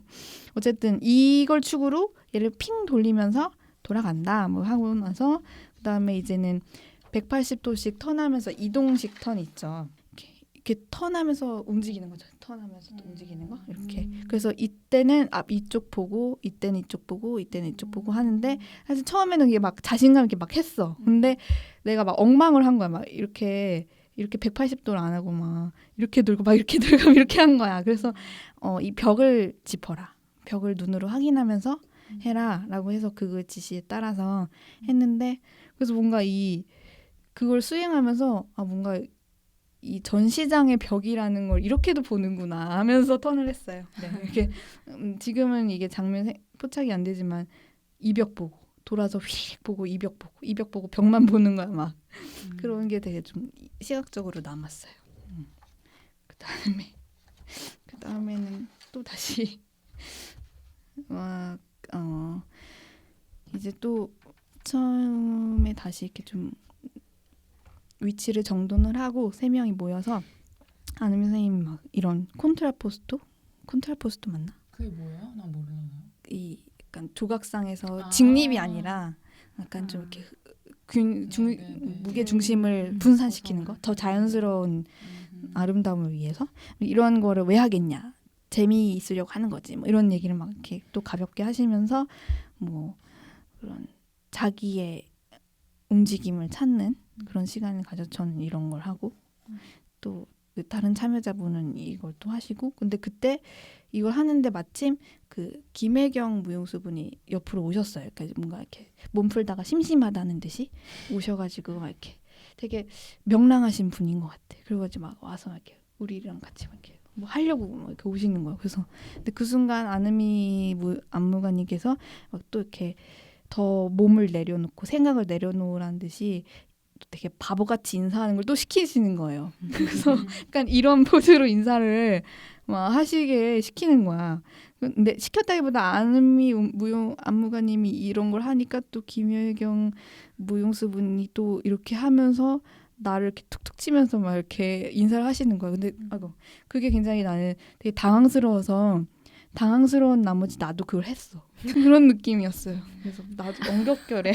어쨌든 이걸 축으로 얘를 핑 돌리면서 돌아간다. 뭐 하고 나서 그다음에 이제는 180도씩 턴하면서 이동식 턴 있죠. 이렇게 턴하면서 움직이는 거죠. 턴하면서 또 움직이는 거 이렇게. 그래서 이때는 앞 이쪽 보고, 이때는 이쪽 보고, 이때는 이쪽 보고 하는데 사실 처음에는 이게 막 자신감 있게 막 했어. 근데 내가 막 엉망을 한 거야. 막 이렇게 180도를 안 하고 막 이렇게 돌고 막 이렇게 돌고 이렇게 한 거야. 그래서 이 벽을 짚어라. 벽을 눈으로 확인하면서 해라라고 해서 그 지시에 따라서 했는데 그래서 뭔가 그걸 수행하면서 아 뭔가 이 전시장의 벽이라는 걸 이렇게도 보는구나 하면서 턴을 했어요. 네, 이렇게 지금은 이게 장면 포착이 안 되지만 이 벽 보고 돌아서 휙 보고 이 벽 보고 벽만 보는 거야 막 그런 게 되게 좀 시각적으로 남았어요. 그다음에는 또 다시 막 이제 또 처음에 다시 이렇게 좀 위치를 정돈을 하고 세 명이 모여서 안은미 선생님이 막 이런 콘트라포스토 맞나? 그게 뭐예요? 난 몰라요. 이 약간 조각상에서 아. 직립이 아니라 약간 좀 이렇게 무게 중심을 분산시키는 거, 더 자연스러운 아름다움을 위해서 이런 거를 왜 하겠냐? 재미있으려고 하는 거지. 뭐 이런 얘기를 막 이렇게 또 가볍게 하시면서 뭐 그런 자기의 움직임을 찾는 그런 시간을 가져 저는 이런 걸 하고 또 다른 참여자분은 이걸 또 하시고 근데 그때 이걸 하는데 마침 그 김혜경 무용수분이 옆으로 오셨어요. 그러니까 뭔가 이렇게 몸 풀다가 심심하다는 듯이 오셔가지고 막 이렇게 되게 명랑하신 분인 것 같아. 그래가지고 막 와서 이렇게 우리랑 같이 막 이렇게 뭐 하려고 막 이렇게 오시는 거예요. 그래서 근데 그 순간 안은미 안무가님께서 막 또 이렇게 더 몸을 내려놓고 생각을 내려놓으라는 듯이 되게 바보같이 인사하는 걸 또 시키시는 거예요. 그래서 약간 이런 포즈로 인사를 막 하시게 시키는 거야. 근데 시켰다기보다 안은미 안무가님이 이런 걸 하니까 또 김효경 무용수분이 또 이렇게 하면서 나를 이렇게 툭툭 치면서 막 이렇게 인사를 하시는 거예요. 근데 아이고 그게 굉장히 나는 되게 당황스러워서 당황스러운 나머지 나도 그걸 했어. 그런 느낌이었어요. 그래서 나도 엉겹결에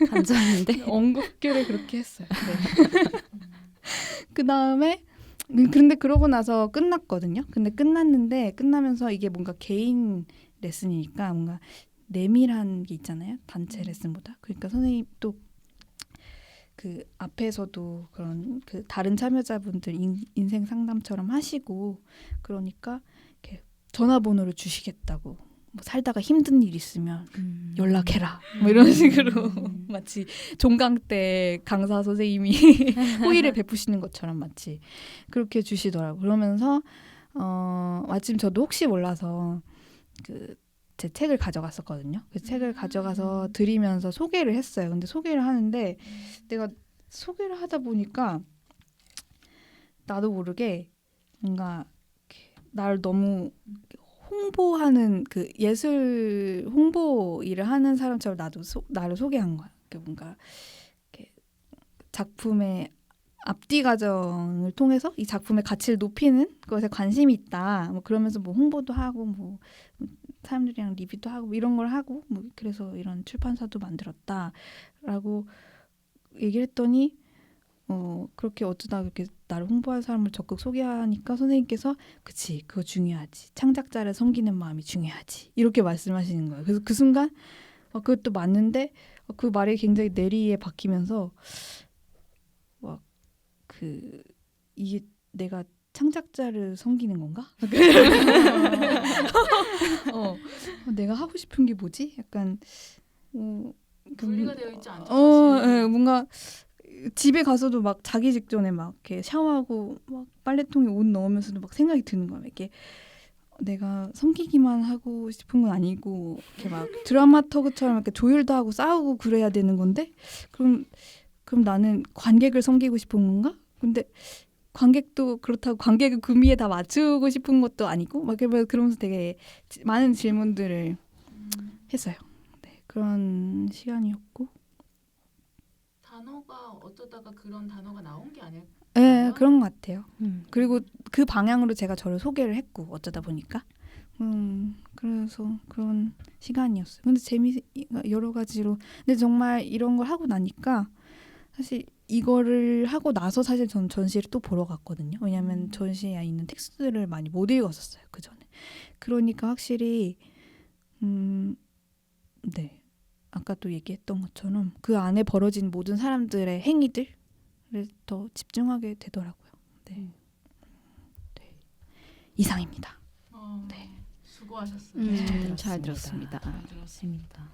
반전인데. 엉겁결에 그렇게 했어요. 네. 그 다음에 그런데 그러고 나서 끝났거든요. 근데 끝나면서 이게 뭔가 개인 레슨이니까 뭔가 내밀한 게 있잖아요. 단체 레슨보다. 그러니까 선생님 또 그 앞에서도 그런 그 다른 참여자분들 인생 상담처럼 하시고 그러니까 이렇게 전화번호를 주시겠다고 뭐 살다가 힘든 일 있으면 연락해라 뭐 이런 식으로 마치 종강 때 강사 선생님이 호의를 베푸시는 것처럼 마치 그렇게 주시더라고요. 그러면서 마침 저도 혹시 몰라서 그 제 책을 가져갔었거든요. 그 책을 가져가서 드리면서 소개를 했어요. 근데 소개를 하는데 내가 소개를 하다 보니까 나도 모르게 뭔가 나를 너무 홍보하는 그 예술 홍보 일을 하는 사람처럼 나도 나를 소개한 거야. 뭔가 이렇게 작품의 앞뒤 과정을 통해서 이 작품의 가치를 높이는 것에 관심이 있다. 뭐 그러면서 뭐 홍보도 하고 뭐 사람들이랑 리뷰도 하고 뭐 이런 걸 하고 뭐 그래서 이런 출판사도 만들었다라고 얘기를 했더니 그렇게 어쩌다 그렇게 나를 홍보할 사람을 적극 소개하니까 선생님께서 그치 그거 중요하지 창작자를 섬기는 마음이 중요하지 이렇게 말씀하시는 거예요. 그래서 그 순간 그것도 맞는데 그 말이 굉장히 내리에 박히면서 막 이게 내가 창작자를 섬기는 건가? 내가 하고 싶은 게 뭐지? 약간 분리가 되어 있지 않죠. 사실. 예, 뭔가 집에 가서도 막 자기 직전에 막 이렇게 샤워하고 막 빨래통에 옷 넣으면서도 막 생각이 드는 거야. 이게 내가 섬기기만 하고 싶은 건 아니고 이렇게 막 드라마터그처럼 이렇게 조율도 하고 싸우고 그래야 되는 건데 그럼 나는 관객을 섬기고 싶은 건가? 근데 관객도 그렇다고 관객을 구미에 다 맞추고 싶은 것도 아니고 막 그러면서 되게 많은 질문들을 했어요. 네, 그런 시간이었고. 단어가 어쩌다가 그런 단어가 나온 게 아닐까? 네, 그런 것 같아요. 그리고 그 방향으로 제가 저를 소개를 했고 어쩌다 보니까 그래서 그런 시간이었어요. 근데 여러 가지로 근데 정말 이런 걸 하고 나니까 사실 이거를 하고 나서 사실 전 전시를 또 보러 갔거든요. 왜냐하면 전시에 있는 텍스트를 많이 못 읽었었어요. 그 전에. 그러니까 확실히 네. 아까 또 얘기했던 것처럼 그 안에 벌어진 모든 사람들의 행위들을 더 집중하게 되더라고요. 네. 네. 이상입니다. 네. 수고하셨어요. 잘 들었습니다. 잘 들었습니다.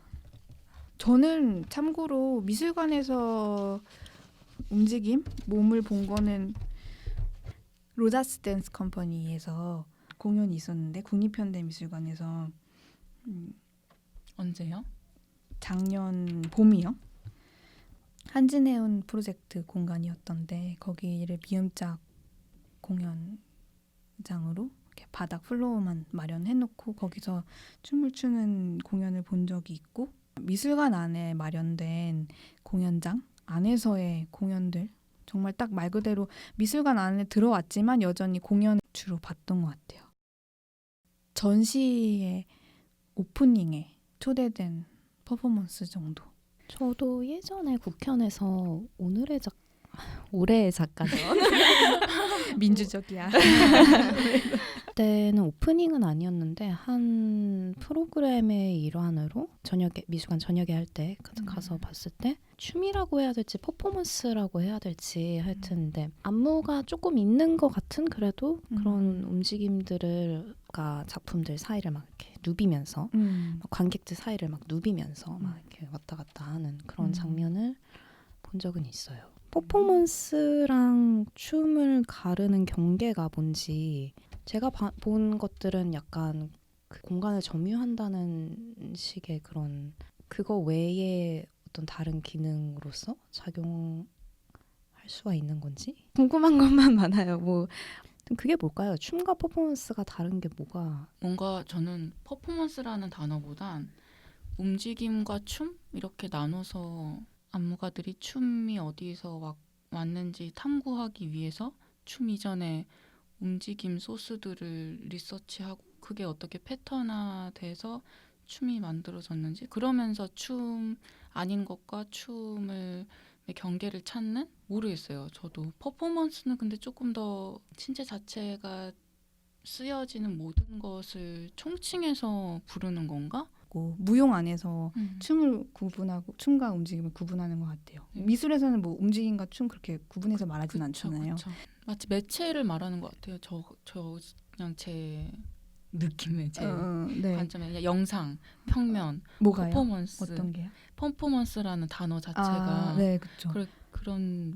저는 참고로 미술관에서 움직임, 몸을 본 거는 로자스 댄스 컴퍼니에서 공연이 있었는데 국립현대미술관에서 언제요? 작년 봄이요. 한진해운 프로젝트 공간이었던데 거기를 미음짝 공연장으로 이렇게 바닥 플로어만 마련해놓고 거기서 춤을 추는 공연을 본 적이 있고 미술관 안에 마련된 공연장 안에서의 공연들 정말 딱 말 그대로 미술관 안에 들어왔지만 여전히 공연을 주로 봤던 것 같아요. 전시의 오프닝에 초대된 퍼포먼스 정도. 저도 예전에 국현에서 올해의 작가죠. 민주적이야. 그때는 오프닝은 아니었는데 한 프로그램의 일환으로 미술관 저녁에 할 때 가서 봤을 때 춤이라고 해야 될지 퍼포먼스라고 해야 될지 하여튼 근데 안무가 조금 있는 것 같은 그래도 그런 움직임들을 작품들 사이를 막 이렇게 누비면서 막 관객들 사이를 막 누비면서 막 이렇게 왔다 갔다 하는 그런 장면을 본 적은 있어요. 퍼포먼스랑 춤을 가르는 경계가 뭔지 제가 본 것들은 약간 그 공간을 점유한다는 식의 그런 그거 외에 어떤 다른 기능으로서 작용할 수가 있는 건지 궁금한 것만 많아요. 뭐 그게 뭘까요? 춤과 퍼포먼스가 다른 게 뭐가? 뭔가 저는 퍼포먼스라는 단어보단 움직임과 춤 이렇게 나눠서 안무가들이 춤이 어디서 왔는지 탐구하기 위해서 춤 이전에 움직임 소스들을 리서치하고 그게 어떻게 패턴화돼서 춤이 만들어졌는지 그러면서 춤 아닌 것과 춤을 경계를 찾는 모르겠어요. 저도 퍼포먼스는 근데 조금 더 신체 자체가 쓰여지는 모든 것을 총칭해서 부르는 건가? 무용 안에서 춤을 구분하고 춤과 움직임을 구분하는 것 같아요. 미술에서는 뭐 움직임과 춤 그렇게 구분해서 말하진 않잖아요. 그쵸. 마치 매체를 말하는 것 같아요. 저 그냥 제 느낌의 제 네. 관점에 그냥 영상, 평면, 뭐가요? 퍼포먼스, 어떤 게요? 퍼포먼스라는 단어 자체가 네, 그렇죠. 그런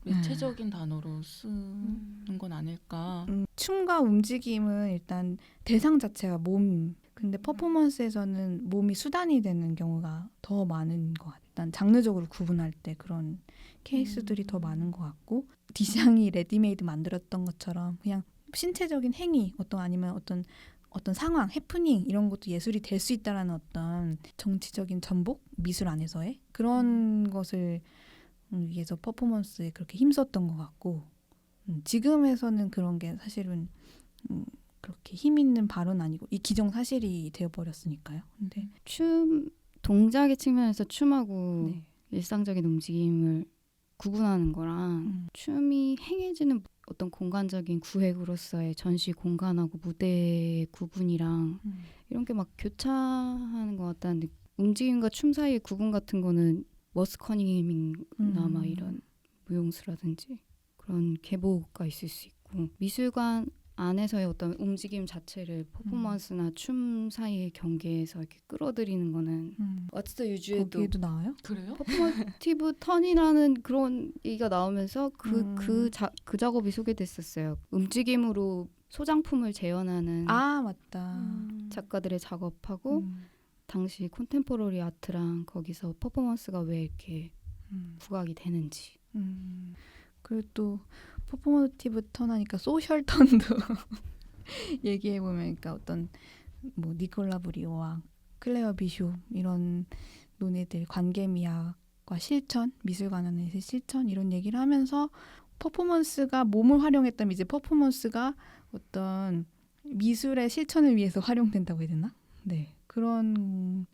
매체적인 단어로 쓰는 건 아닐까. 춤과 움직임은 일단 대상 자체가 몸. 근데 퍼포먼스에서는 몸이 수단이 되는 경우가 더 많은 것 같아요. 일단 장르적으로 구분할 때 그런 케이스들이 더 많은 것 같고 디샹이 레디메이드 만들었던 것처럼 그냥 신체적인 행위 아니면 어떤 상황, 해프닝 이런 것도 예술이 될 수 있다라는 어떤 정치적인 전복 미술 안에서의 그런 것을 위해서 퍼포먼스에 그렇게 힘썼던 것 같고 지금에서는 그런 게 사실은 그렇게 힘 있는 발언 아니고 이 기정사실이 되어버렸으니까요. 근데 춤 동작의 측면에서 춤하고 네. 일상적인 움직임을 구분하는 거랑 춤이 행해지는 어떤 공간적인 구획으로서의 전시 공간하고 무대의 구분이랑 이런 게 막 교차하는 것 같다는 움직임과 춤 사이의 구분 같은 거는 머스 커닝햄이나 막 이런 무용수라든지 그런 계보가 있을 수 있고 미술관 안에서의 어떤 움직임 자체를 퍼포먼스나 춤 사이의 경계에서 이렇게 끌어들이는 거는 왓츠 더 유주에도 거기에도 나와요? 그래요? 퍼포먼티브 턴이라는 그런 얘기가 나오면서 그 작업이 소개됐었어요. 움직임으로 소장품을 재현하는 아 맞다. 작가들의 작업하고 당시 콘템포러리 아트랑 거기서 퍼포먼스가 왜 이렇게 부각이 되는지. 그리고 또 퍼포머티브 턴 하니까 소셜 턴도 얘기해 보면 그러니까 어떤 뭐 니콜라 브리오와 클레어 비쇼 이런 논의들 관계미학과 실천, 미술관 안에서의 실천 이런 얘기를 하면서 퍼포먼스가 몸을 활용했다면 이제 퍼포먼스가 어떤 미술의 실천을 위해서 활용된다고 해야 되나? 네, 그런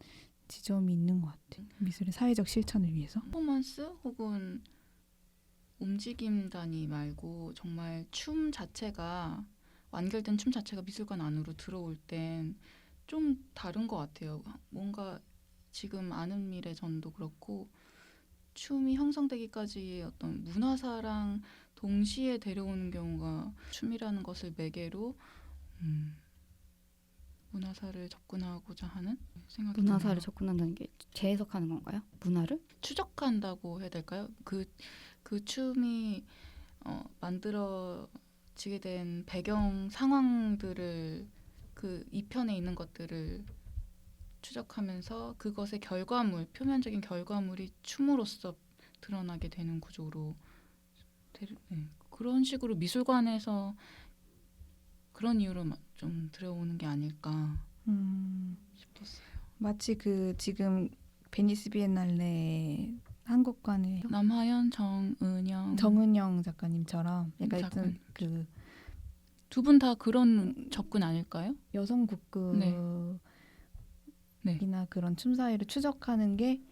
지점이 있는 것 같아요. 미술의 사회적 실천을 위해서. 퍼포먼스 혹은 움직임 단위 말고 정말 춤 자체가 완결된 춤 자체가 미술관 안으로 들어올 땐 좀 다른 것 같아요. 뭔가 지금 아는 미래 전도 그렇고 춤이 형성되기까지 어떤 문화사랑 동시에 데려오는 경우가 춤이라는 것을 매개로 문화사를 접근하고자 하는 생각이 문화사를 드네요. 접근한다는 게 재해석하는 건가요? 문화를? 추적한다고 해야 될까요? 그 춤이 만들어지게 된 배경 상황들을 그 이편에 있는 것들을 추적하면서 그것의 결과물, 표면적인 결과물이 춤으로써 드러나게 되는 구조로 그런 식으로 미술관에서 그런 이유로 좀 들어오는 게 아닐까 싶었어요. 마치 그 지금 베니스 비엔날레 한국관의 남하연, 정은영 작가님처럼 약간 작가님. 그 두 분 다 그런 접근 아닐까요? 여성 국극이나 그런 춤 사이를 추적하는 게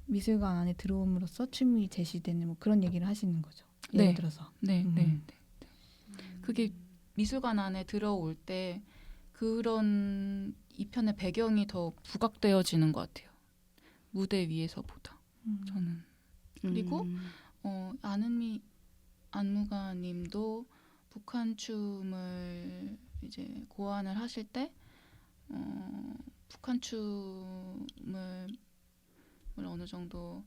미술관 안에 들어옴으로써 춤이 제시되는 뭐 그런 얘기를 하시는 거죠. 예를 들어서. 네. 그게 미술관 안에 들어올 때 그런 이편의 배경이 더 부각되어지는 것 같아요. 무대 위에서보다 저는. 그리고 아는미 안무가님도 북한 춤을 이제 고안을 하실 때 북한 춤을 어느 정도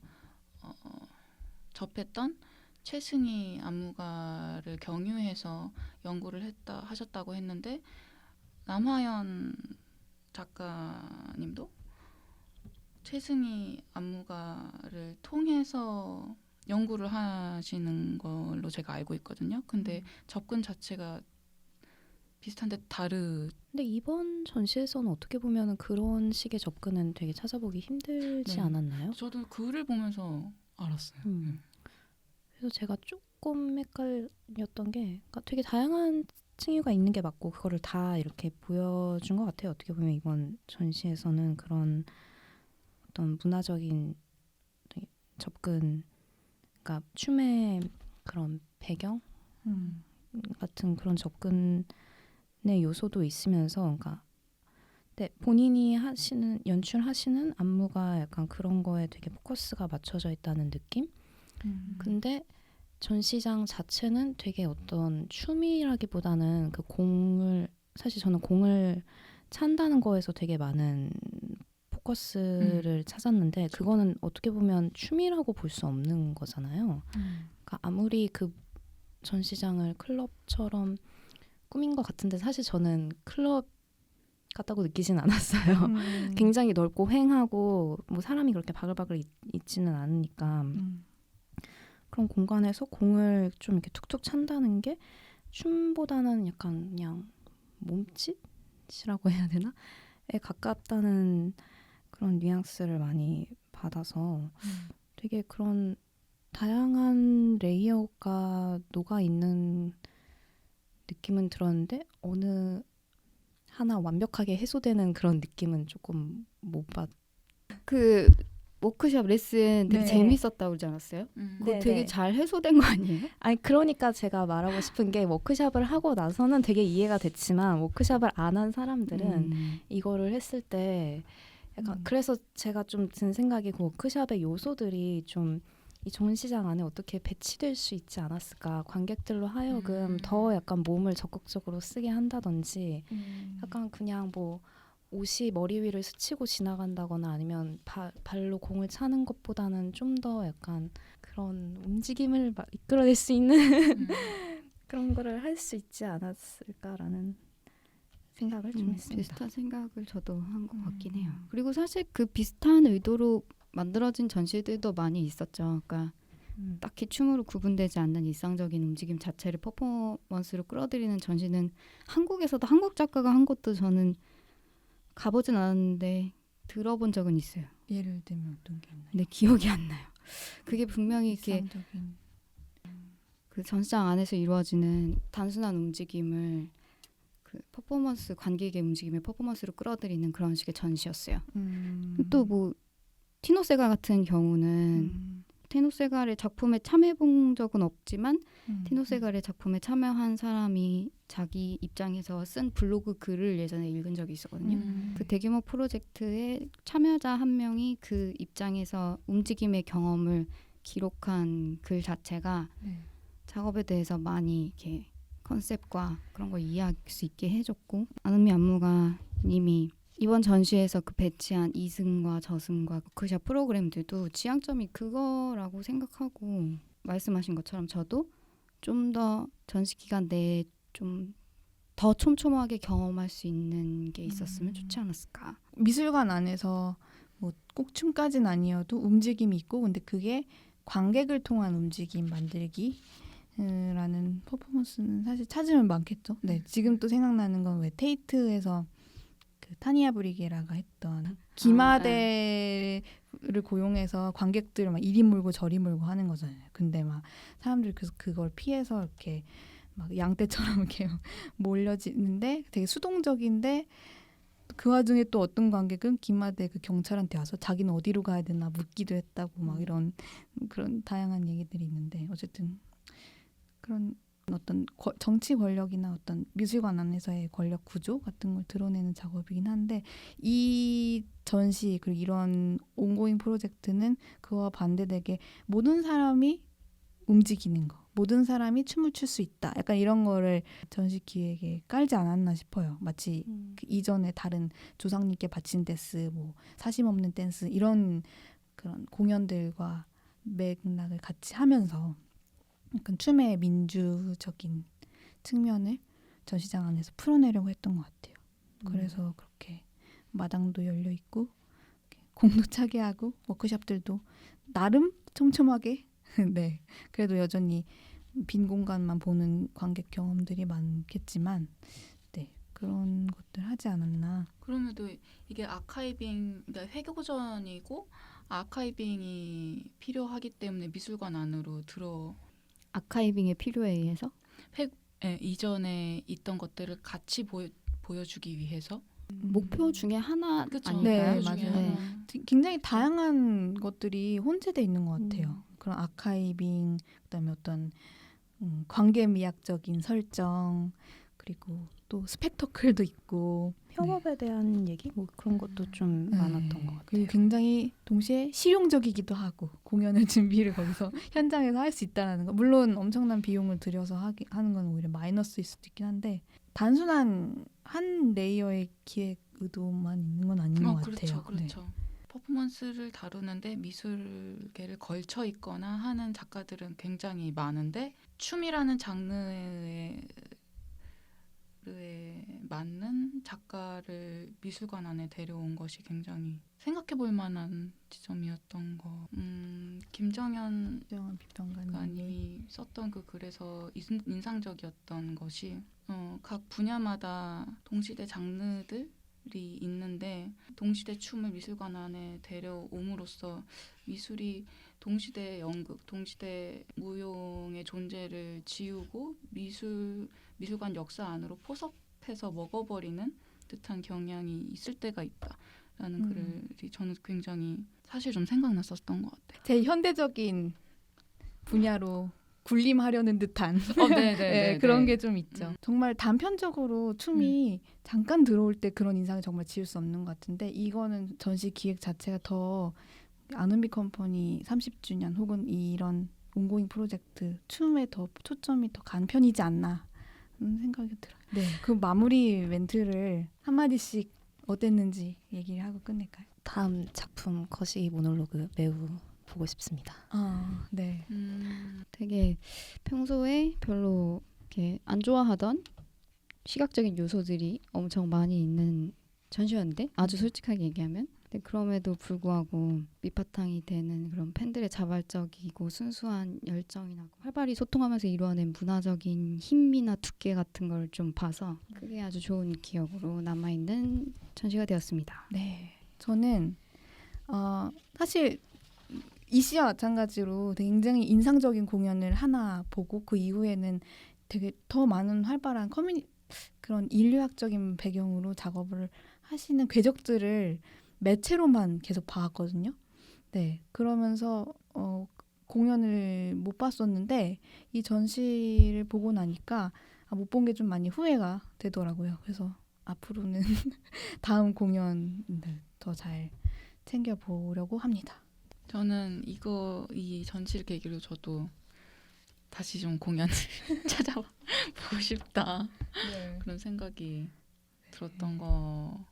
접했던 최승희 안무가를 경유해서 연구를 하셨다고 했는데 남하연 작가님도 최승희 안무가를 통해서 연구를 하시는 걸로 제가 알고 있거든요. 근데 접근 자체가 비슷한데 근데 이번 전시에서는 어떻게 보면 그런 식의 접근은 되게 찾아보기 힘들지 네. 않았나요? 저도 글을 보면서 알았어요. 그래서 제가 조금 헷갈렸던 게 그러니까 되게 다양한 층위가 있는 게 맞고 그거를 다 이렇게 보여준 것 같아요. 어떻게 보면 이번 전시에서는 그런 어떤 문화적인 접근, 그러니까 춤의 그런 배경 같은 그런 접근의 요소도 있으면서, 그러니까 근데 본인이 연출하시는 안무가 약간 그런 거에 되게 포커스가 맞춰져 있다는 느낌? 근데 전시장 자체는 되게 어떤 춤이라기보다는 그 공을, 사실 저는 공을 찬다는 거에서 되게 많은 포커스를 찾았는데 그거는 어떻게 보면 춤이라고 볼 수 없는 거잖아요. 그러니까 아무리 그 전시장을 클럽처럼 꾸민 것 같은데 사실 저는 클럽 같다고 느끼진 않았어요. 굉장히 넓고 휑하고 뭐 사람이 그렇게 바글바글 있지는 않으니까 그런 공간에서 공을 좀 이렇게 툭툭 찬다는 게 춤보다는 약간 그냥 몸짓이라고 해야 되나? 에 가깝다는 그런 뉘앙스를 많이 받아서 되게 그런 다양한 레이어가 녹아있는 느낌은 들었는데 어느 하나 완벽하게 해소되는 그런 느낌은 조금 못 받. 그 워크숍 레슨 되게 네. 재밌었다고 그러지 않았어요? 그거 네, 되게 네. 잘 해소된 거 아니에요? 아니 그러니까 제가 말하고 싶은 게 워크숍을 하고 나서는 되게 이해가 됐지만 워크숍을 안 한 사람들은 이거를 했을 때 약간 그래서 제가 좀 든 생각이 그 워크숍의 요소들이 좀 이 전시장 안에 어떻게 배치될 수 있지 않았을까. 관객들로 하여금 더 약간 몸을 적극적으로 쓰게 한다든지 약간 그냥 뭐 옷이 머리 위를 스치고 지나간다거나 아니면 발로 공을 차는 것보다는 좀 더 약간 그런 움직임을 이끌어낼 수 있는 그런 거를 할 수 있지 않았을까라는 생각을 좀 했습니다. 비슷한 생각을 저도 한 것 같긴 해요. 그리고 사실 그 비슷한 의도로 만들어진 전시들도 많이 있었죠. 그러니까 딱히 춤으로 구분되지 않는 일상적인 움직임 자체를 퍼포먼스로 끌어들이는 전시는 한국에서도 한국 작가가 한 것도 저는 가보진 않았는데 들어본 적은 있어요. 예를 들면 어떤 게 있나요? 근데 기억이 안 나요. 그게 분명히 이렇게 일상적인 그 전시장 안에서 이루어지는 단순한 움직임을 그 퍼포먼스 관객의 움직임을 퍼포먼스로 끌어들이는 그런 식의 전시였어요. 또 뭐 티노 세갈 같은 경우는 티노 세갈의 작품에 참여해본 적은 없지만 티노 세갈의 작품에 참여한 사람이 자기 입장에서 쓴 블로그 글을 예전에 읽은 적이 있었거든요. 그 대규모 프로젝트의 참여자 한 명이 그 입장에서 움직임의 경험을 기록한 글 자체가 네. 작업에 대해서 많이 이렇게 컨셉과 그런 걸 이해할 수 있게 해줬고 안은미 안무가님이 이번 전시에서 그 배치한 이승과 저승과 워크숍 프로그램들도 지향점이 그거라고 생각하고 말씀하신 것처럼 저도 좀 더 전시 기간 내에 좀 더 촘촘하게 경험할 수 있는 게 있었으면 좋지 않았을까. 미술관 안에서 뭐 꼭 춤까지는 아니어도 움직임이 있고 근데 그게 관객을 통한 움직임 만들기 라는 퍼포먼스는 사실 찾으면 많겠죠. 네, 지금 또 생각나는 건 왜 테이트에서 그 타니아 브리게라가 했던 기마대를 고용해서 관객들을 막 이리 물고 저리 물고 하는 거잖아요. 근데 막 사람들이 그걸 피해서 이렇게 막 양떼처럼 이렇게 몰려지는데 되게 수동적인데 그 와중에 또 어떤 관객은 기마대 그 경찰한테 와서 자기는 어디로 가야 되나 묻기도 했다고 막 이런 그런 다양한 얘기들이 있는데 어쨌든 그런 어떤 정치 권력이나 어떤 미술관 안에서의 권력 구조 같은 걸 드러내는 작업이긴 한데 이 전시 그리고 이런 온고잉 프로젝트는 그와 반대되게 모든 사람이 움직이는 거, 모든 사람이 춤을 출 수 있다. 약간 이런 거를 전시 기획에 깔지 않았나 싶어요. 마치 그 이전에 다른 조상님께 바친 댄스, 뭐 사심 없는 댄스 이런 그런 공연들과 맥락을 같이 하면서 약간 춤의 민주적인 측면을 전시장 안에서 풀어내려고 했던 것 같아요. 그래서 그렇게 마당도 열려 있고 공도 차게 하고 워크숍들도 나름 촘촘하게 네 그래도 여전히 빈 공간만 보는 관객 경험들이 많겠지만 네 그런 것들 하지 않았나. 그럼에도 이게 아카이빙, 그러니까 회고전이고 아카이빙이 필요하기 때문에 미술관 안으로 아카이빙의 필요에 의해서 예, 이전에 있던 것들을 같이 보여주기 위해서. 목표 중에 하나 그쵸? 아닐까요? 네, 그 중에 맞아요. 하나. 굉장히 다양한 것들이 혼재돼 있는 것 같아요. 음. 그런 아카이빙, 그다음에 어떤 관계미학적인 설정, 그리고 또 스펙터클도 있고 협업에 대한 얘기 뭐 그런 것도 좀 네. 많았던 것 같아요. 그리고 굉장히 동시에 실용적이기도 하고 공연을 준비를 거기서 현장에서 할 수 있다는 거. 물론 엄청난 비용을 들여서 하는 건 오히려 마이너스일 수도 있긴 한데 단순한 한 레이어의 기획 의도만 있는 건 아닌 것 그렇죠, 같아요. 그렇죠. 퍼포먼스를 다루는데 미술계를 걸쳐 있거나 하는 작가들은 굉장히 많은데 춤이라는 장르에 맞는 작가를 미술관 안에 데려온 것이 굉장히 생각해볼 만한 지점이었던 거. 김정현 김정은 비평가님이 작가님이 썼던 그 글에서 인상적이었던 것이 각 분야마다 동시대 장르들이 있는데 동시대 춤을 미술관 안에 데려옴으로써 미술이 동시대 연극, 동시대 무용의 존재를 지우고 미술관 역사 안으로 포섭해서 먹어버리는 듯한 경향이 있을 때가 있다라는 글이 저는 굉장히 사실 좀 생각났었던 것 같아요. 제 현대적인 분야로 군림하려는 듯한 네, 그런 게 좀 있죠. 음. 정말 단편적으로 춤이 잠깐 들어올 때 그런 인상을 정말 지울 수 없는 것 같은데 이거는 전시 기획 자체가 더 아눈비 컴퍼니 30주년 혹은 이런 온고잉 프로젝트 춤에 더 초점이 더 간 편이지 않나 하는 생각이 들어요. 네, 그 마무리 멘트를 한마디씩 어땠는지 얘기를 하고 끝낼까요? 다음 작품 거시 모놀로그 매우 보고 싶습니다. 네. 되게 평소에 별로 이렇게 안 좋아하던 시각적인 요소들이 엄청 많이 있는 전시였는데 아주 솔직하게 얘기하면 근데 그럼에도 불구하고 밑바탕이 되는 그런 팬들의 자발적이고 순수한 열정이나 활발히 소통하면서 이루어낸 문화적인 힘이나 두께 같은 걸 좀 봐서 그게 아주 좋은 기억으로 남아있는 전시가 되었습니다. 네. 저는 사실 이 씨와 마찬가지로 굉장히 인상적인 공연을 하나 보고 그 이후에는 되게 더 많은 활발한 그런 인류학적인 배경으로 작업을 하시는 궤적들을 매체로만 계속 봐왔거든요. 네, 그러면서 공연을 못 봤었는데 이 전시를 보고 나니까 못 본 게 좀 많이 후회가 되더라고요. 그래서 앞으로는 다음 공연들 더 잘 챙겨보려고 합니다. 저는 이 전시를 계기로 저도 다시 좀 공연을 찾아보고 싶다 그런 생각이 들었던 것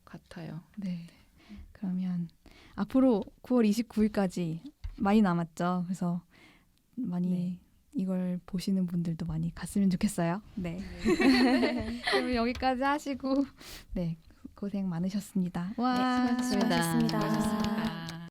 같아요. 네. 그러면 앞으로 9월 29일까지 많이 남았죠. 그래서 많이 이걸 보시는 분들도 많이 갔으면 좋겠어요. 네. 그러면 여기까지 하시고 네 고생 많으셨습니다. 와. 수고하셨습니다. 수고하셨습니다. 수고하셨습니다.